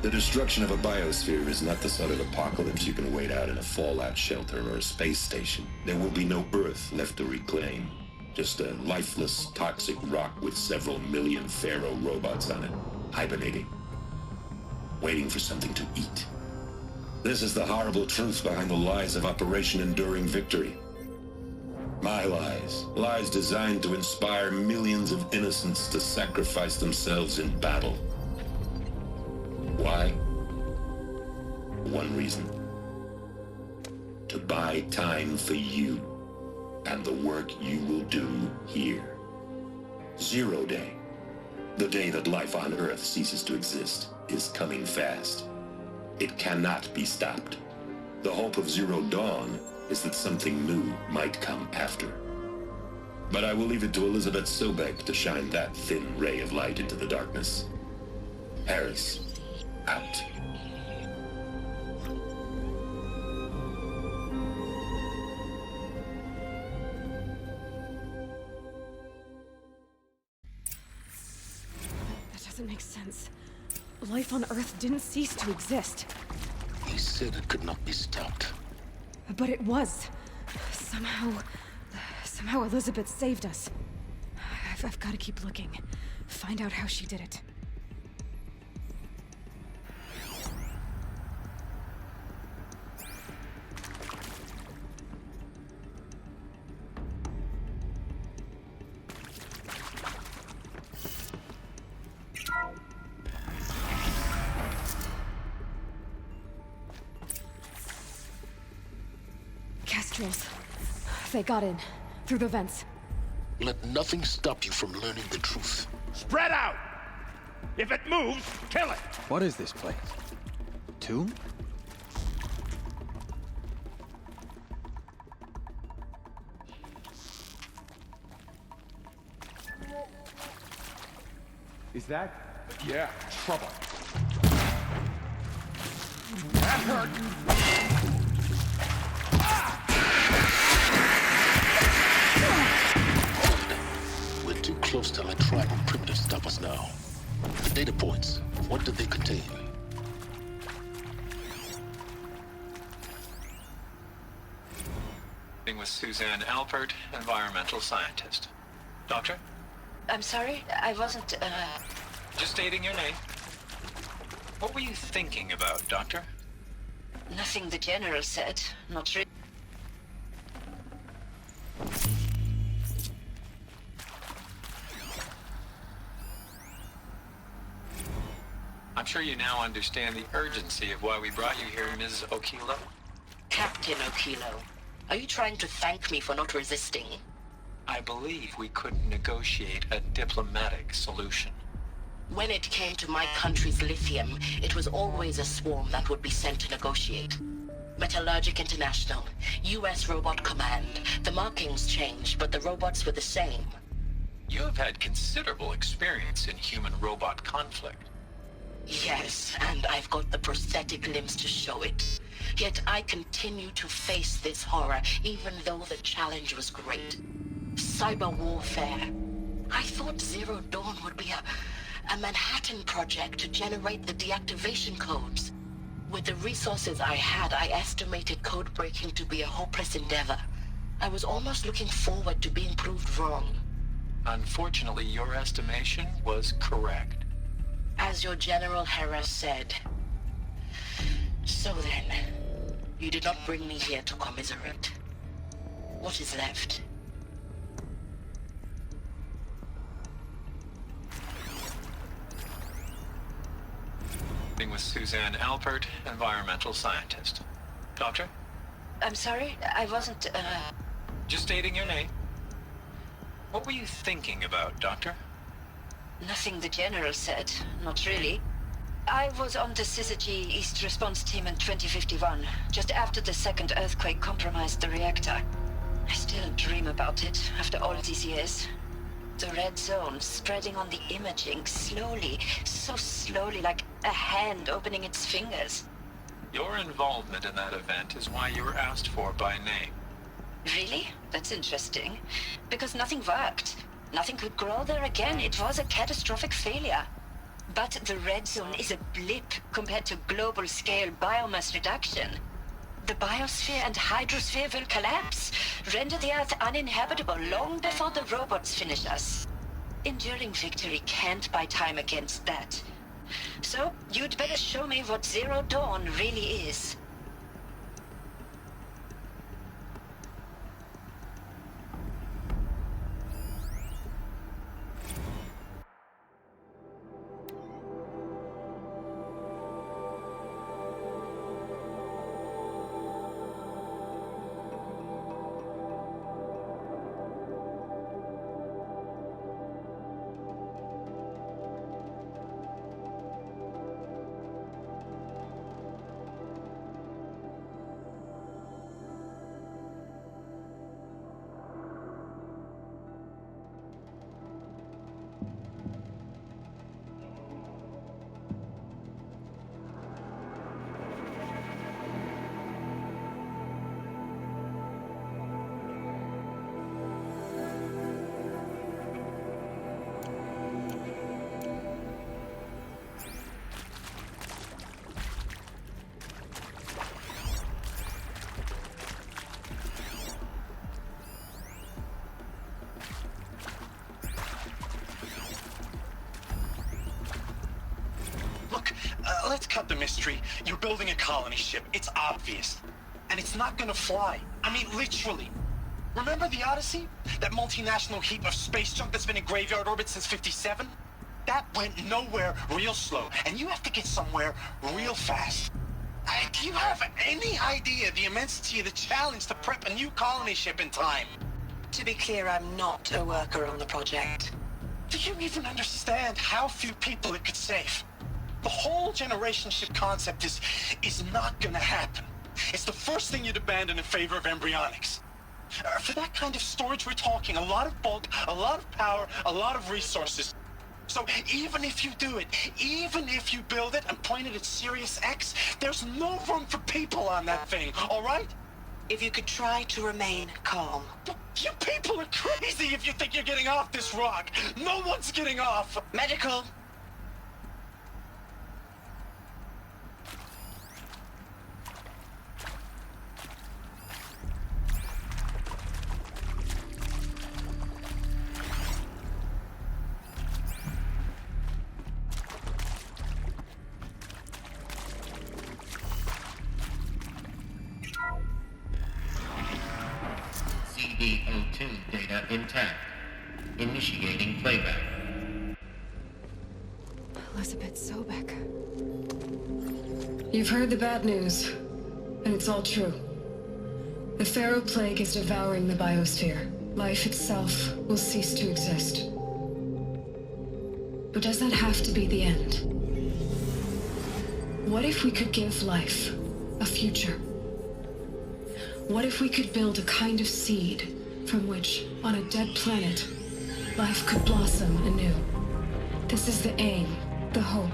The destruction of a biosphere is not the sort of apocalypse you can wait out in a fallout shelter or a space station. There will be no Earth left to reclaim. Just a lifeless, toxic rock with several million Pharaoh robots on it, hibernating, waiting for something to eat. This is the horrible truth behind the lies of Operation Enduring Victory. My lies. Lies designed to inspire millions of innocents to sacrifice themselves in battle. Why? One reason. To buy time for you and the work you will do here. Zero Day, the day that life on Earth ceases to exist, is coming fast. It cannot be stopped. The hope of Zero Dawn is that something new might come after. But I will leave it to Elizabeth Sobek to shine that thin ray of light into the darkness. Harris, out. That doesn't make sense. Life on Earth didn't cease to exist. He said it could not be stopped. But it was. Somehow Elizabeth saved us. I've got to keep looking. Find out how she did it. Kestrels. They got in. Through the vents. Let nothing stop you from learning the truth. Spread out! If it moves, kill it! What is this place? Tomb? Is that? Yeah, trouble. That hurt. We're too close to our tribal primitive to stop us now. The data points, what do they contain? With Suzanne Alpert, environmental scientist. Doctor? I'm sorry, I wasn't, Just stating your name. What were you thinking about, Doctor? Nothing the General said. Not really. I'm sure you now understand the urgency of why we brought you here, Ms. Okilo. Captain Okilo, are you trying to thank me for not resisting? I believe we could negotiate a diplomatic solution. When it came to my country's lithium, it was always a swarm that would be sent to negotiate. Metallurgic International, U.S. Robot Command. The markings changed, but the robots were the same. You have had considerable experience in human-robot conflict. Yes, and I've got the prosthetic limbs to show it. Yet I continue to face this horror, even though the challenge was great. Cyber warfare. I thought Zero Dawn would be a Manhattan project to generate the deactivation codes. With the resources I had, I estimated code breaking to be a hopeless endeavor. I was almost looking forward to being proved wrong. Unfortunately, your estimation was correct. As your General Harris said. So then, you did not bring me here to commiserate. What is left? With Suzanne Alpert, environmental scientist. Doctor? I'm sorry, I wasn't, Just stating your name. What were you thinking about, Doctor? Nothing the General said. Not really. I was on the Syzygy East Response Team in 2051, just after the second earthquake compromised the reactor. I still dream about it, after all these years. The red zone spreading on the imaging, slowly, so slowly, like a hand opening its fingers. Your involvement in that event is why you were asked for by name. Really? That's interesting. Because nothing worked. Nothing could grow there again. It was a catastrophic failure. But the red zone is a blip compared to global-scale biomass reduction. The biosphere and hydrosphere will collapse, render the Earth uninhabitable long before the robots finish us. Enduring victory can't buy time against that. So, you'd better show me what Zero Dawn really is. Let's cut the mystery. You're building a colony ship. It's obvious. And it's not gonna fly. I mean, literally. Remember the Odyssey? That multinational heap of space junk that's been in graveyard orbit since '57? That went nowhere real slow. And you have to get somewhere real fast. Do you have any idea the immensity of the challenge to prep a new colony ship in time? To be clear, I'm not a worker on the project. Do you even understand how few people it could save? The whole generation ship concept is not gonna happen. It's the first thing you'd abandon in favor of embryonics. For that kind of storage we're talking, a lot of bulk, a lot of power, a lot of resources. So even if you do it, even if you build it and point it at Sirius X, there's no room for people on that thing, all right? If you could try to remain calm. You people are crazy if you think you're getting off this rock. No one's getting off. Medical. CD02 data intact. Initiating playback. Elizabeth Sobek. You've heard the bad news, and it's all true. The Pharaoh Plague is devouring the biosphere. Life itself will cease to exist. But does that have to be the end? What if we could give life a future? What if we could build a kind of seed from which, on a dead planet, life could blossom anew? This is the aim, the hope,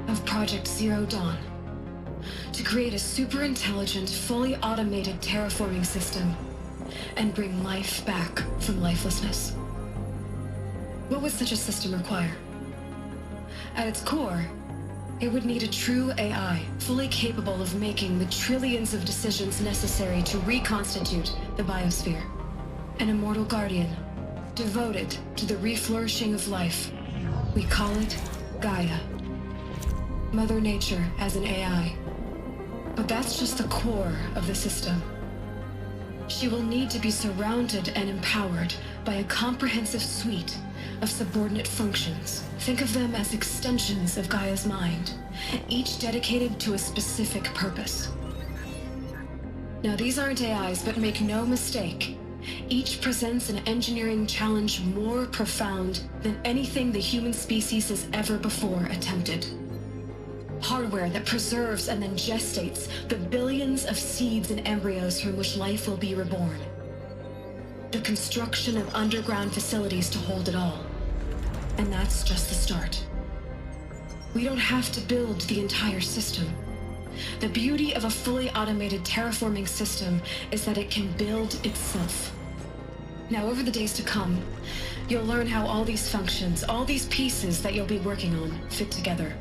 of Project Zero Dawn. To create a super-intelligent, fully automated terraforming system and bring life back from lifelessness. What would such a system require? At its core, it would need a true AI, fully capable of making the trillions of decisions necessary to reconstitute the biosphere. An immortal guardian, devoted to the reflourishing of life. We call it Gaia. Mother Nature as an AI. But that's just the core of the system. She will need to be surrounded and empowered by a comprehensive suite of subordinate functions. Think of them as extensions of Gaia's mind, each dedicated to a specific purpose. Now, these aren't AIs, but make no mistake, each presents an engineering challenge more profound than anything the human species has ever before attempted. Hardware that preserves and then gestates the billions of seeds and embryos from which life will be reborn. The construction of underground facilities to hold it all. And that's just the start. We don't have to build the entire system. The beauty of a fully automated terraforming system is that it can build itself. Now, over the days to come, you'll learn how all these functions, all these pieces that you'll be working on, fit together.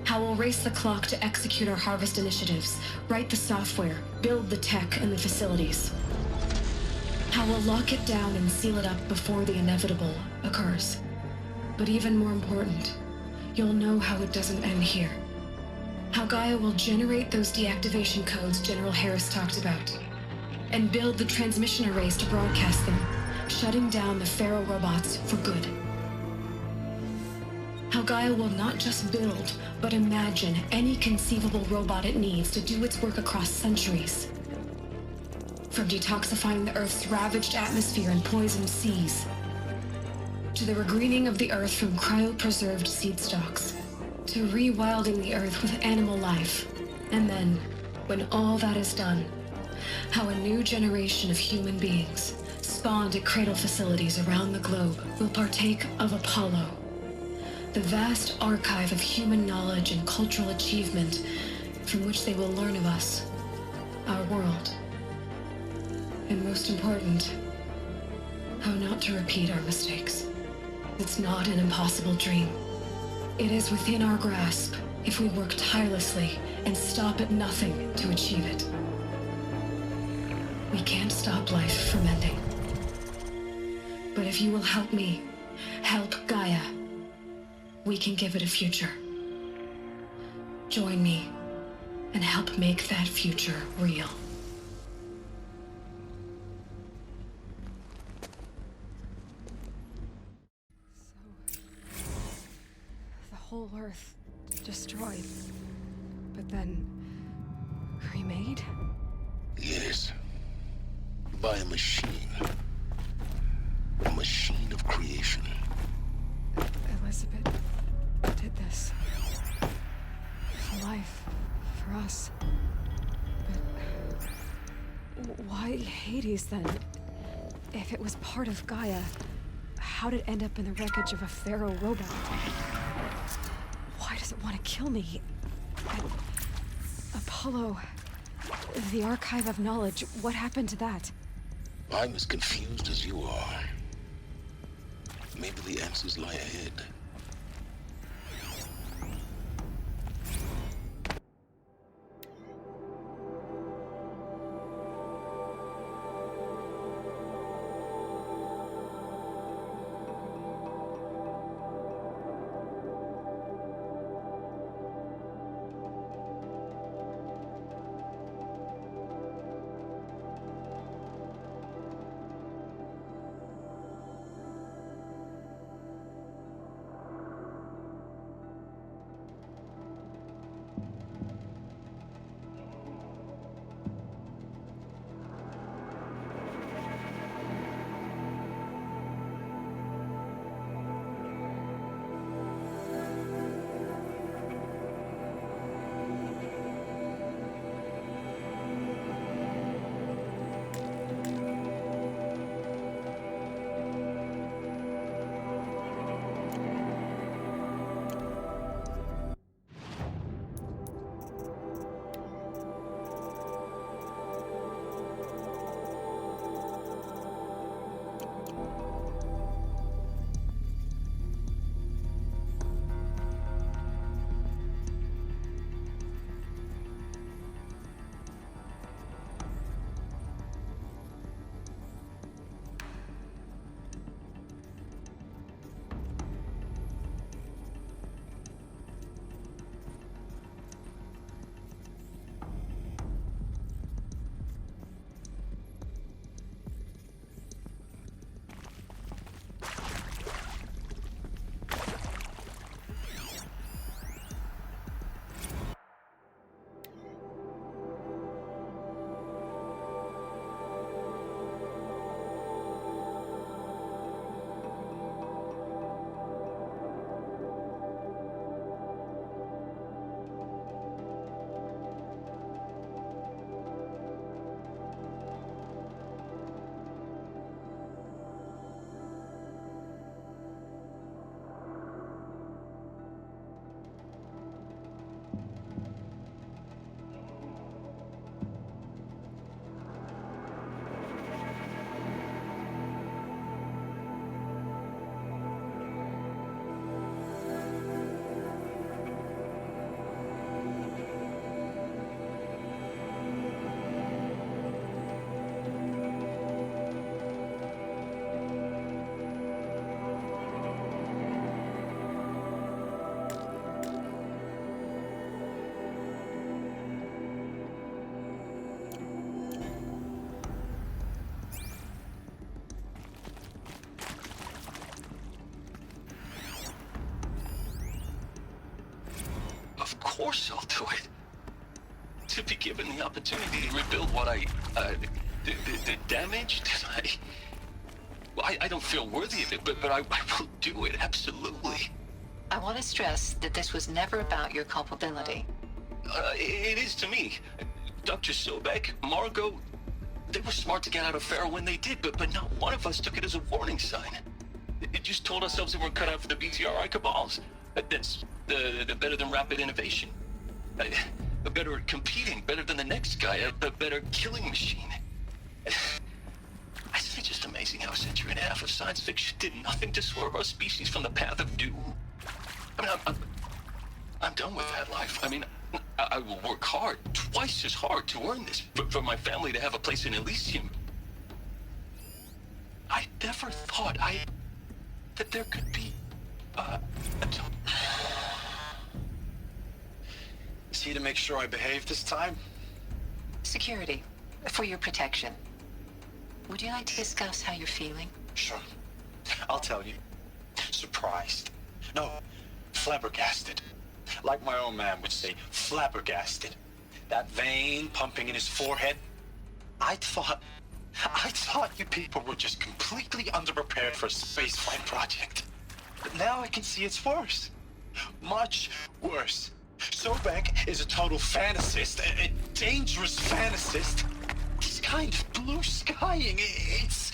How we'll race the clock to execute our harvest initiatives, write the software, build the tech and the facilities. How we'll lock it down and seal it up before the inevitable occurs. But even more important, you'll know how it doesn't end here. How Gaia will generate those deactivation codes General Harris talked about, and build the transmission arrays to broadcast them, shutting down the Pharaoh robots for good. How Gaia will not just build, but imagine any conceivable robot it needs to do its work across centuries. From detoxifying the Earth's ravaged atmosphere and poisoned seas, to the regreening of the Earth from cryopreserved seed stalks, to rewilding the Earth with animal life. And then, when all that is done, how a new generation of human beings, spawned at cradle facilities around the globe, will partake of Apollo, the vast archive of human knowledge and cultural achievement from which they will learn of us, our world. And most important, how not to repeat our mistakes. It's not an impossible dream. It is within our grasp if we work tirelessly and stop at nothing to achieve it. We can't stop life from ending. But if you will help me, help Gaia, we can give it a future. Join me and help make that future real. The whole Earth destroyed, but then remade? Yes. By a machine. A machine of creation. Elizabeth did this. For life. For us. But why Hades then? If it was part of Gaia, how how'd it end up in the wreckage of a Pharaoh robot? Why does it want to kill me? Apollo... The Archive of Knowledge, what happened to that? I'm as confused as you are. Maybe the answers lie ahead. Of course I'll do it. To be given the opportunity to rebuild what I, the damage that I don't feel worthy of it, but I will do it, absolutely. I want to stress that this was never about your culpability. It is to me. Dr. Sobek, Margot, they were smart to get out of Pharaoh when they did, but not one of us took it as a warning sign. It just told ourselves that we're cut out for the BTRI cabals. That's the better than rapid innovation. Better at competing, better than the next guy, a better killing machine. Isn't it just amazing how a century and a half of science fiction did nothing to swerve our species from the path of doom? I mean, I'm done with that life. I mean, I will work hard, twice as hard to earn this, for my family to have a place in Elysium. I never thought that there could be, Is he to make sure I behave this time? Security, for your protection. Would you like to discuss how you're feeling? Sure. I'll tell you. Surprised. No, flabbergasted. Like my own man would say, flabbergasted. That vein pumping in his forehead. I thought you people were just completely underprepared for a spaceflight project. But now I can see it's worse. Much worse. Sobek is a total fantasist, a dangerous fantasist. This kind of blue skying, it's...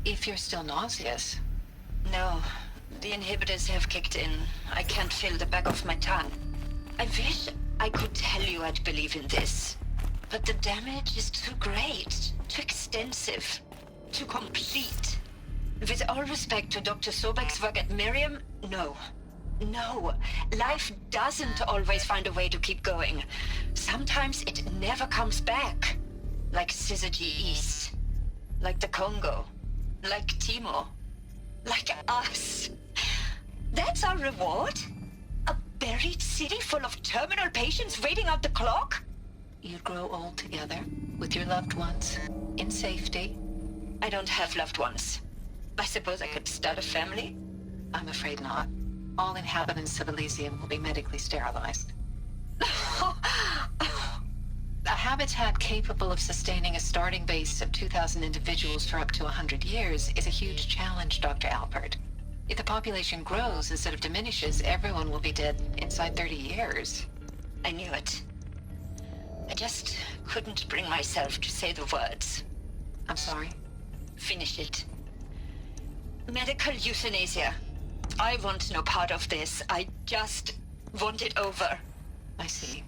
If you're still nauseous. No, the inhibitors have kicked in. I can't feel the back of my tongue. I wish I could tell you I'd believe in this. But the damage is too great, too extensive, too complete. With all respect to Dr. Sobek's work at Miriam, no. No, life doesn't always find a way to keep going. Sometimes it never comes back. Like Syzygy East. Like the Congo. Like Timo. Like us. That's our reward? A buried city full of terminal patients waiting out the clock? You'd grow old together, with your loved ones, in safety. I don't have loved ones. I suppose I could start a family? I'm afraid not. All inhabitants of Elysium will be medically sterilized. A habitat capable of sustaining a starting base of 2,000 individuals for up to 100 years is a huge challenge, Dr. Alpert. If the population grows instead of diminishes, everyone will be dead inside 30 years. I knew it. I just couldn't bring myself to say the words. I'm sorry. Finish it. Medical euthanasia. I want no part of this. I just want it over. I see.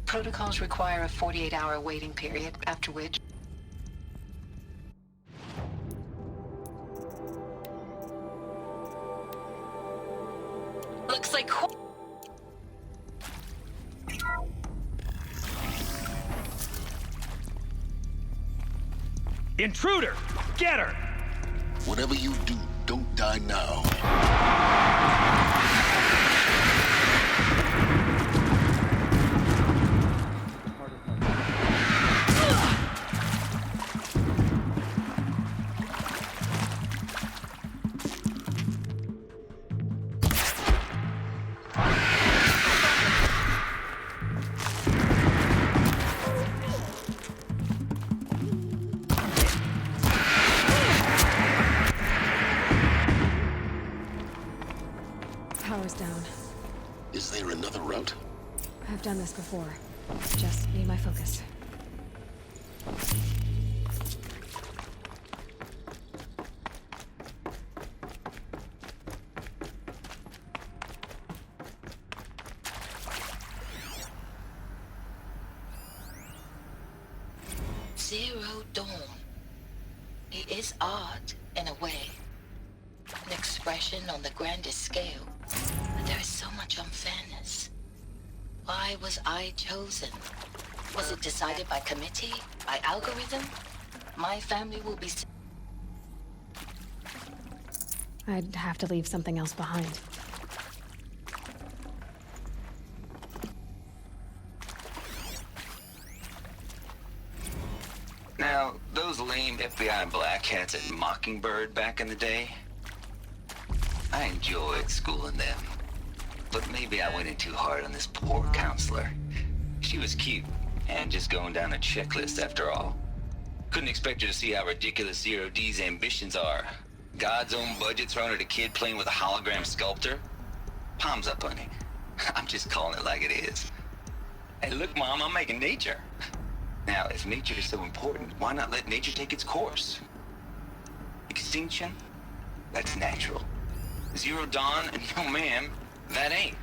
Protocols require a 48-hour waiting period, after which... Looks like... Intruder! Get her! Whatever you do, don't die now. Power's down. Is there another route? I've done this before. Just need my focus. Zero Dawn. It is odd, in a way. An expression on the grandest scale. But there is so much unfairness. Why was I chosen? Was it decided by committee? By algorithm? My family will be... I'd have to leave something else behind. Now, those lame FBI black hats at Mockingbird back in the day, I enjoyed schooling them. But maybe I went in too hard on this poor counselor. She was cute, and just going down a checklist after all. Couldn't expect her to see how ridiculous Zero D's ambitions are. God's own budget thrown at a kid playing with a hologram sculptor? Palms up, honey. I'm just calling it like it is. Hey, look, Mom, I'm making nature. Now, if nature is so important, why not let nature take its course? Extinction? That's natural. Zero Dawn? No, ma'am, that ain't.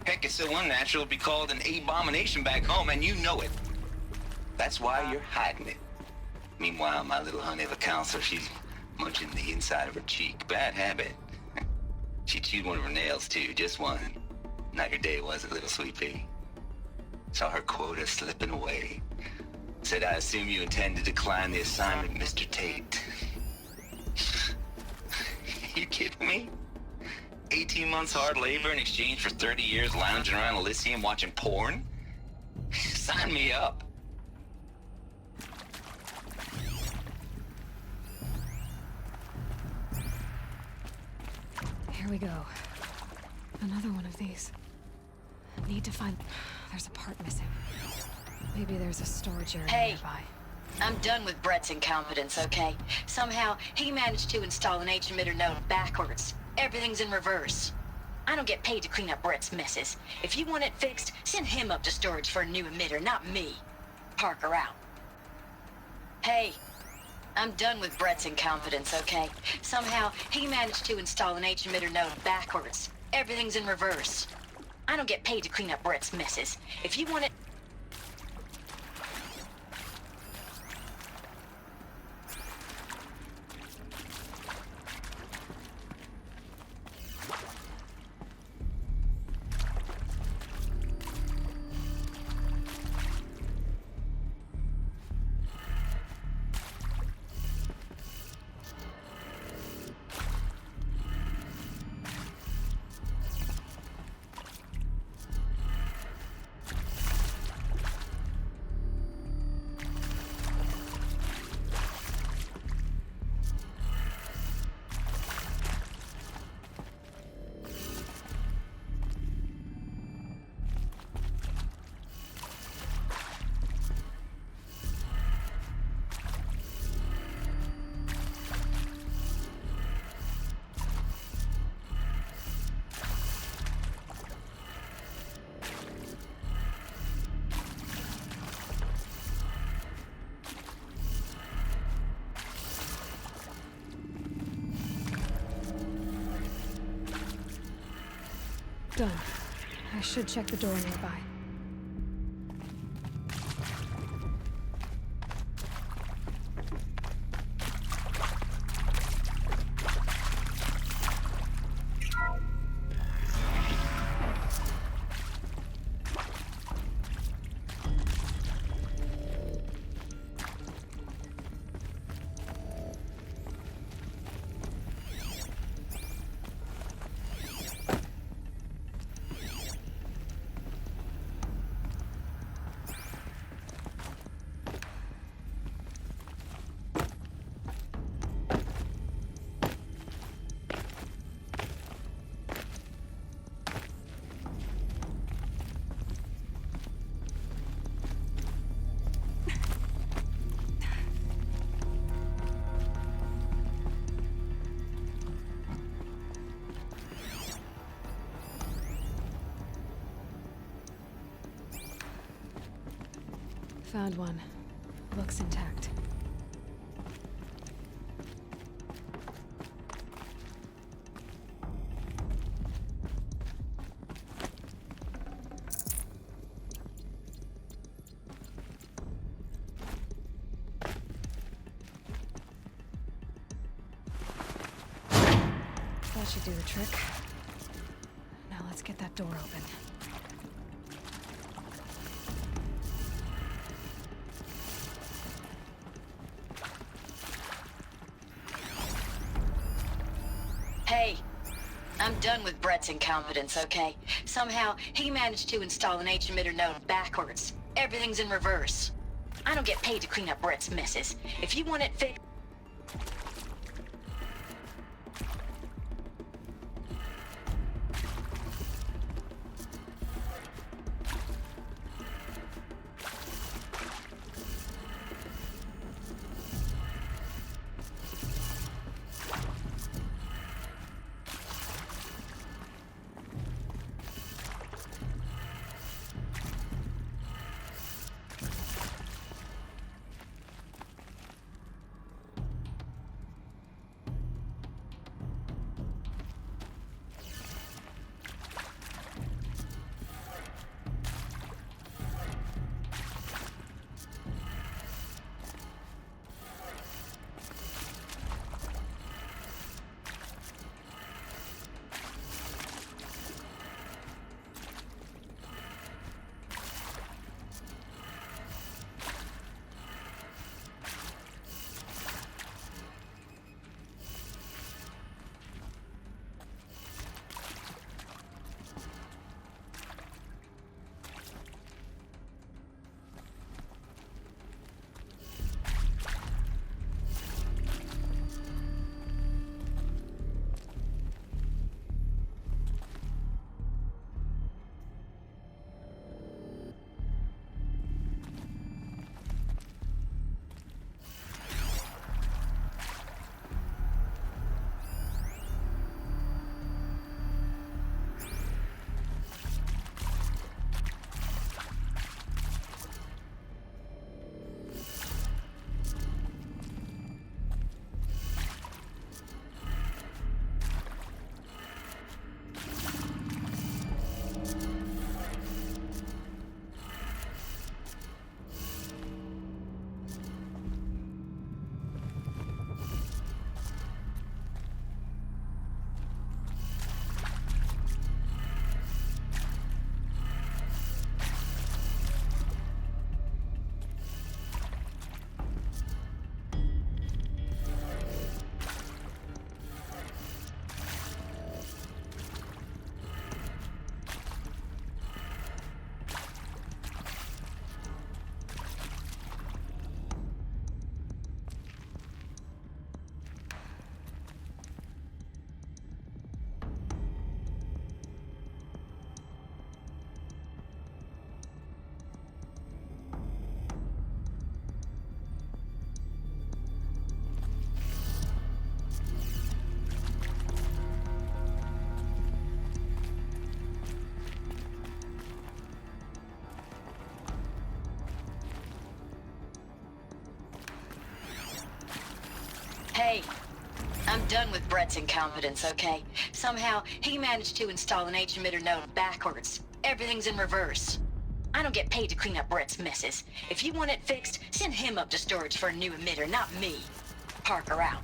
Heck, it's so unnatural to be called an abomination back home, and you know it. That's why you're hiding it. Meanwhile, my little honey of a counselor, she's munching the inside of her cheek. Bad habit. She chewed one of her nails, too, just one. Not your day, was it, little sweet pea? Saw her quota slipping away. Said, I assume you intend to decline the assignment, Mr. Tate. You kidding me? 18 months hard labor in exchange for 30 years lounging around Elysium watching porn? Sign me up. Here we go. Another one of these. Need to find... There's a part missing. Maybe there's a storage area nearby. I'm done with Brett's incompetence, okay? Somehow, he managed to install an H-emitter node backwards. Everything's in reverse. I don't get paid to clean up Brett's messes. If you want it fixed, send him up to storage for a new emitter, not me. Parker out. Hey, I'm done with Brett's incompetence, okay? Somehow, he managed to install an H-emitter node backwards. Everything's in reverse. I don't get paid to clean up Brett's messes. If you want it... Done. I should check the door nearby. Found one. Looks intact. That should do the trick. Now let's get that door open. Hey, I'm done with Brett's incompetence, okay? Somehow, he managed to install an H-emitter node backwards. Everything's in reverse. I don't get paid to clean up Brett's messes. If you want it fixed... Hey, I'm done with Brett's incompetence, okay? Somehow, he managed to install an H-emitter node backwards. Everything's in reverse. I don't get paid to clean up Brett's messes. If you want it fixed, send him up to storage for a new emitter, not me. Parker out.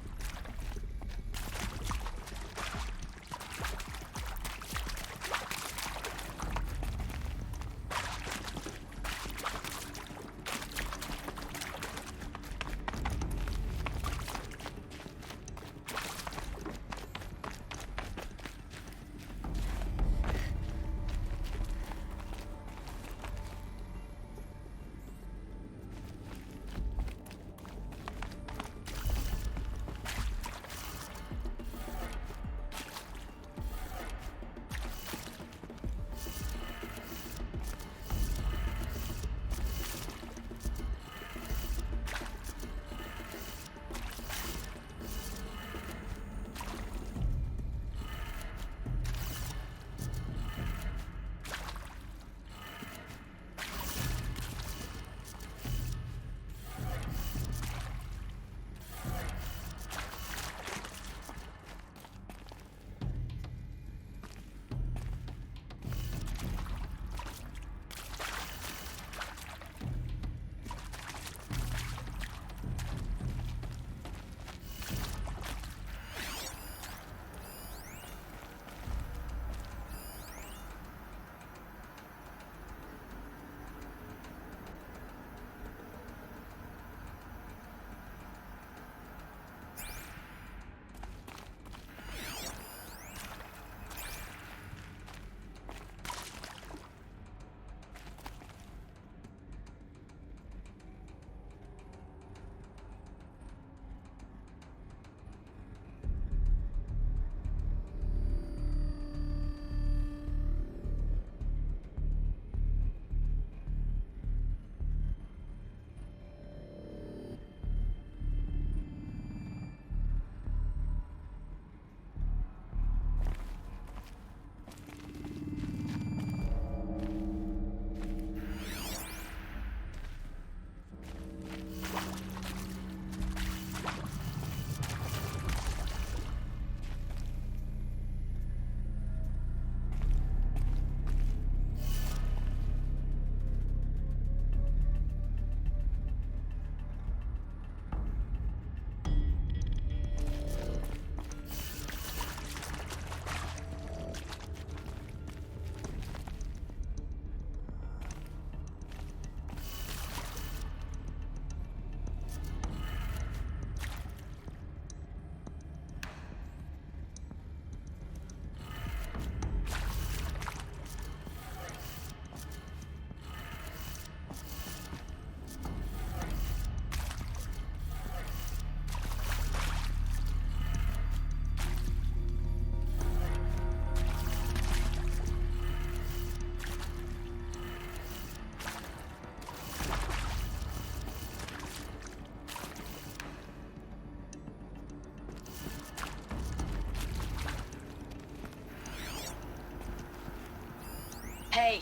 Hey,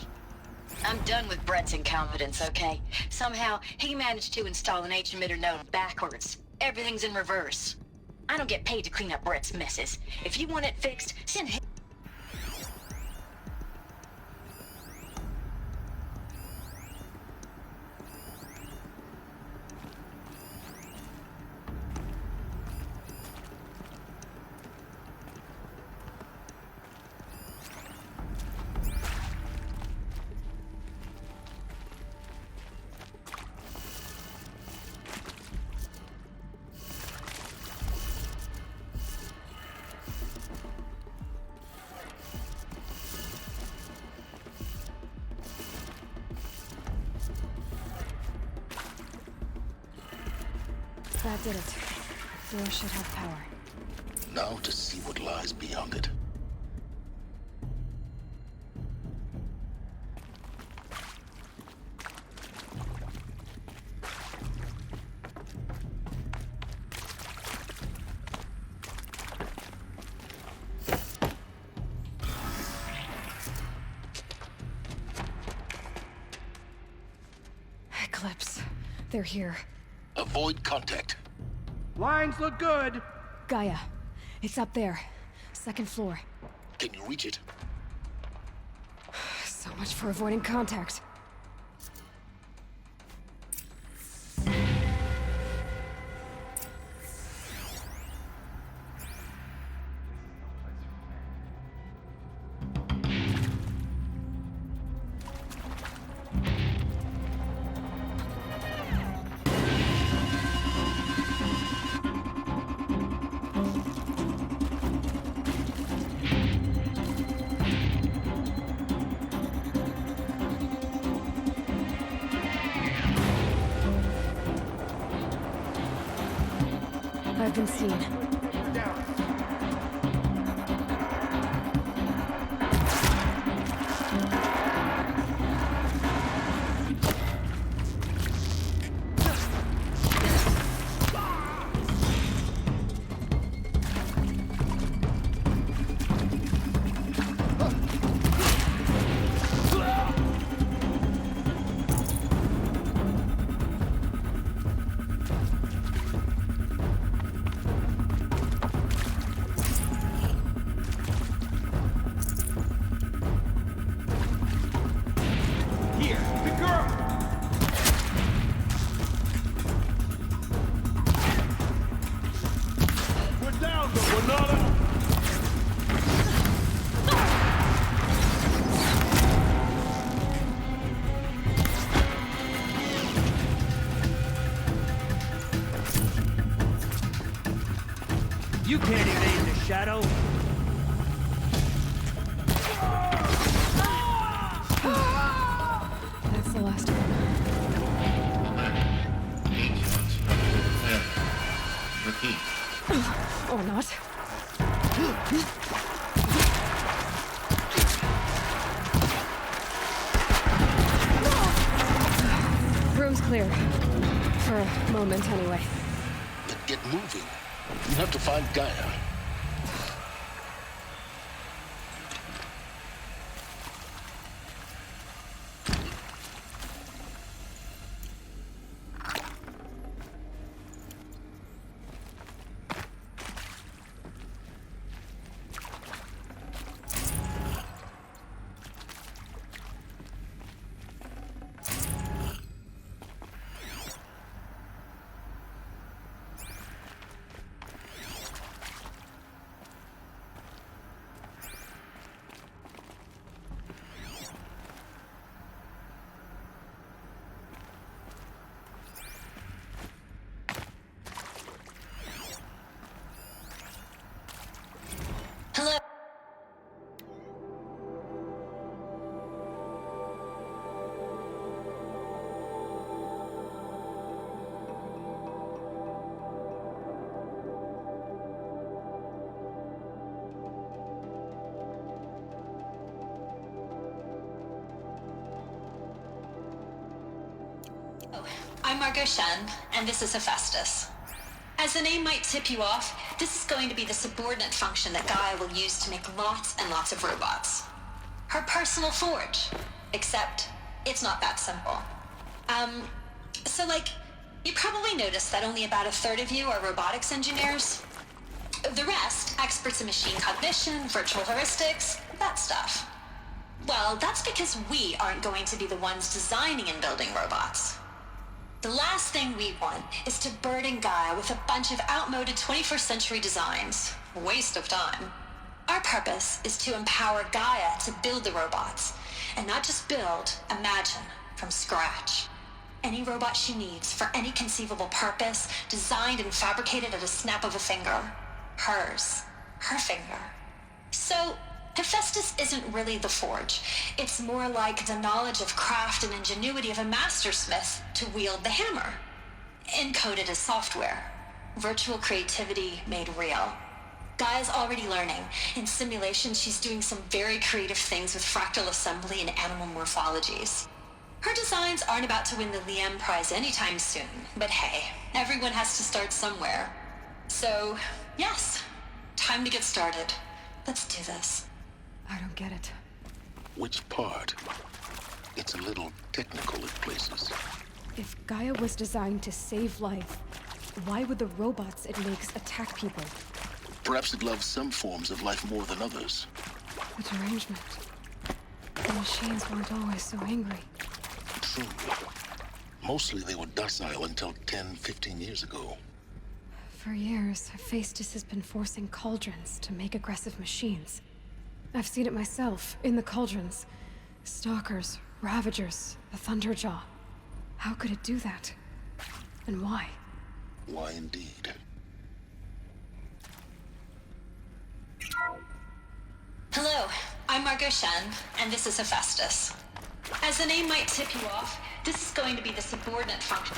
I'm done with Brett's incompetence, okay? Somehow, he managed to install an H-emitter node backwards. Everything's in reverse. I don't get paid to clean up Brett's messes. If you want it fixed, send him... That did it. Door should have power. Now to see what lies beyond it. Eclipse. They're here. Avoid contact. Lines look good. Gaia. It's up there. Second floor. Can you reach it? So much for avoiding contact. I've been seen. You can't evade the shadow. That's the last one. Repeat. Or not. Room's clear. For a moment, anyway. Then get moving. You have to find Gaia. Hello. I'm Margot Shen, and this is Hephaestus. As the name might tip you off, this is going to be the subordinate function that Gaia will use to make lots and lots of robots. Her personal forge. Except, it's not that simple. You probably noticed that only about a third of you are robotics engineers. The rest, experts in machine cognition, virtual heuristics, that stuff. Well, that's because we aren't going to be the ones designing and building robots. The last thing we want is to burden Gaia with a bunch of outmoded 21st century designs. Waste of time. Our purpose is to empower Gaia to build the robots, and not just build, imagine, from scratch. Any robot she needs for any conceivable purpose, designed and fabricated at a snap of a finger. Hers. Her finger. So, Hephaestus isn't really the forge. It's more like the knowledge of craft and ingenuity of a mastersmith to wield the hammer. Encoded as software. Virtual creativity made real. Gaia's already learning. In simulation, she's doing some very creative things with fractal assembly and animal morphologies. Her designs aren't about to win the Liam Prize anytime soon, but hey, everyone has to start somewhere. So, yes, time to get started. Let's do this. I don't get it. Which part? It's a little technical at places. If Gaia was designed to save life, why would the robots it makes attack people? Perhaps it loves some forms of life more than others. The derangement. The machines weren't always so angry. True. Mostly they were docile until 10, 15 years ago. For years, Hephaestus has been forcing cauldrons to make aggressive machines. I've seen it myself, in the cauldrons. Stalkers, Ravagers, the Thunderjaw. How could it do that? And why? Why indeed? Hello, I'm Margot Shen, and this is Hephaestus. As the name might tip you off, this is going to be the subordinate function.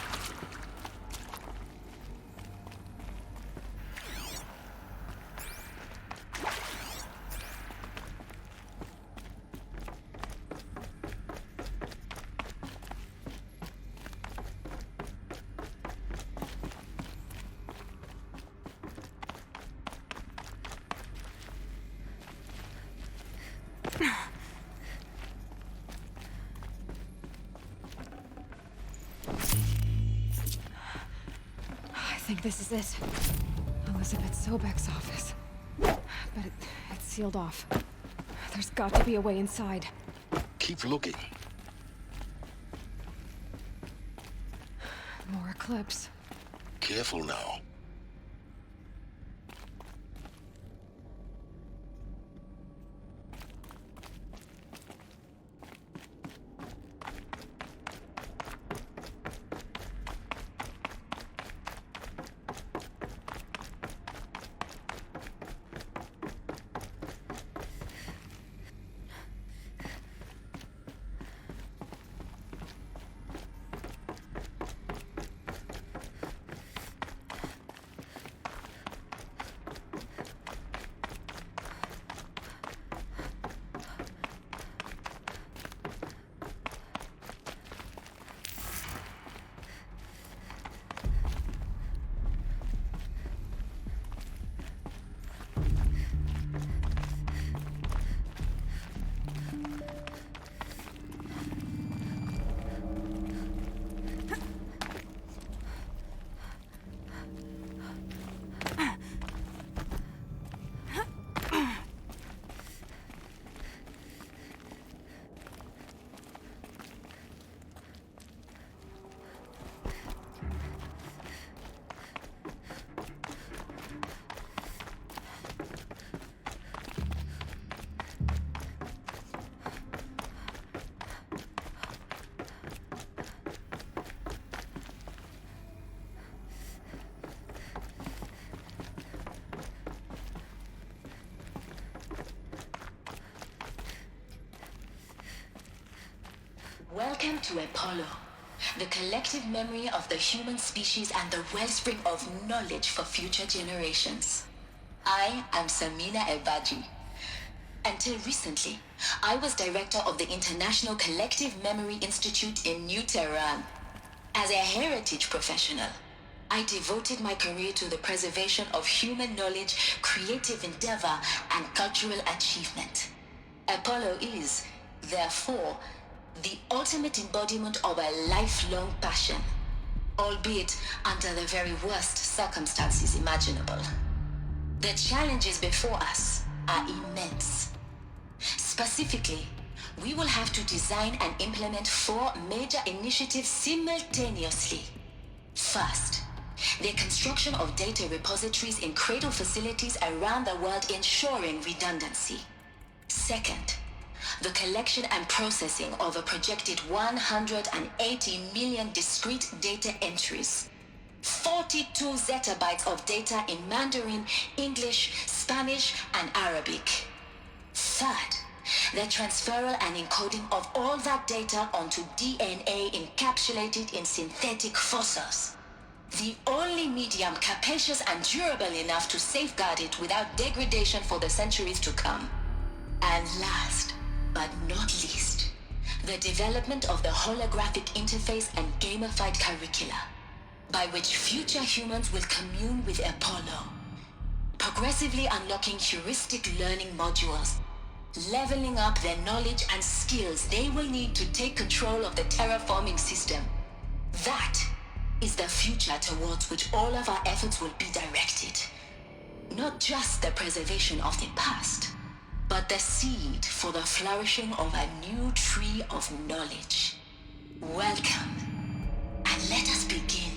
I think this is it. Elizabeth Sobek's office. But it's sealed off. There's got to be a way inside. Keep looking. More Eclipse. Careful now. Welcome to Apollo, the collective memory of the human species and the wellspring of knowledge for future generations. I am Samina Ebaji. Until recently, I was director of the International Collective Memory Institute in New Tehran. As a heritage professional, I devoted my career to the preservation of human knowledge, creative endeavor, and cultural achievement. Apollo is, therefore, the ultimate embodiment of a lifelong passion, albeit under the very worst circumstances imaginable. The challenges before us are immense. Specifically, we will have to design and implement 4 major initiatives simultaneously. First, the construction of data repositories in cradle facilities around the world ensuring redundancy. Second, the collection and processing of a projected 180 million discrete data entries. 42 zettabytes of data in Mandarin, English, Spanish, and Arabic. Third, the transferal and encoding of all that data onto DNA encapsulated in synthetic fossils. The only medium capacious and durable enough to safeguard it without degradation for the centuries to come. And last, but not least, the development of the holographic interface and gamified curricula, by which future humans will commune with Apollo, progressively unlocking heuristic learning modules, leveling up their knowledge and skills they will need to take control of the terraforming system. That is the future towards which all of our efforts will be directed. Not just the preservation of the past, but the seed for the flourishing of a new tree of knowledge. Welcome, and let us begin.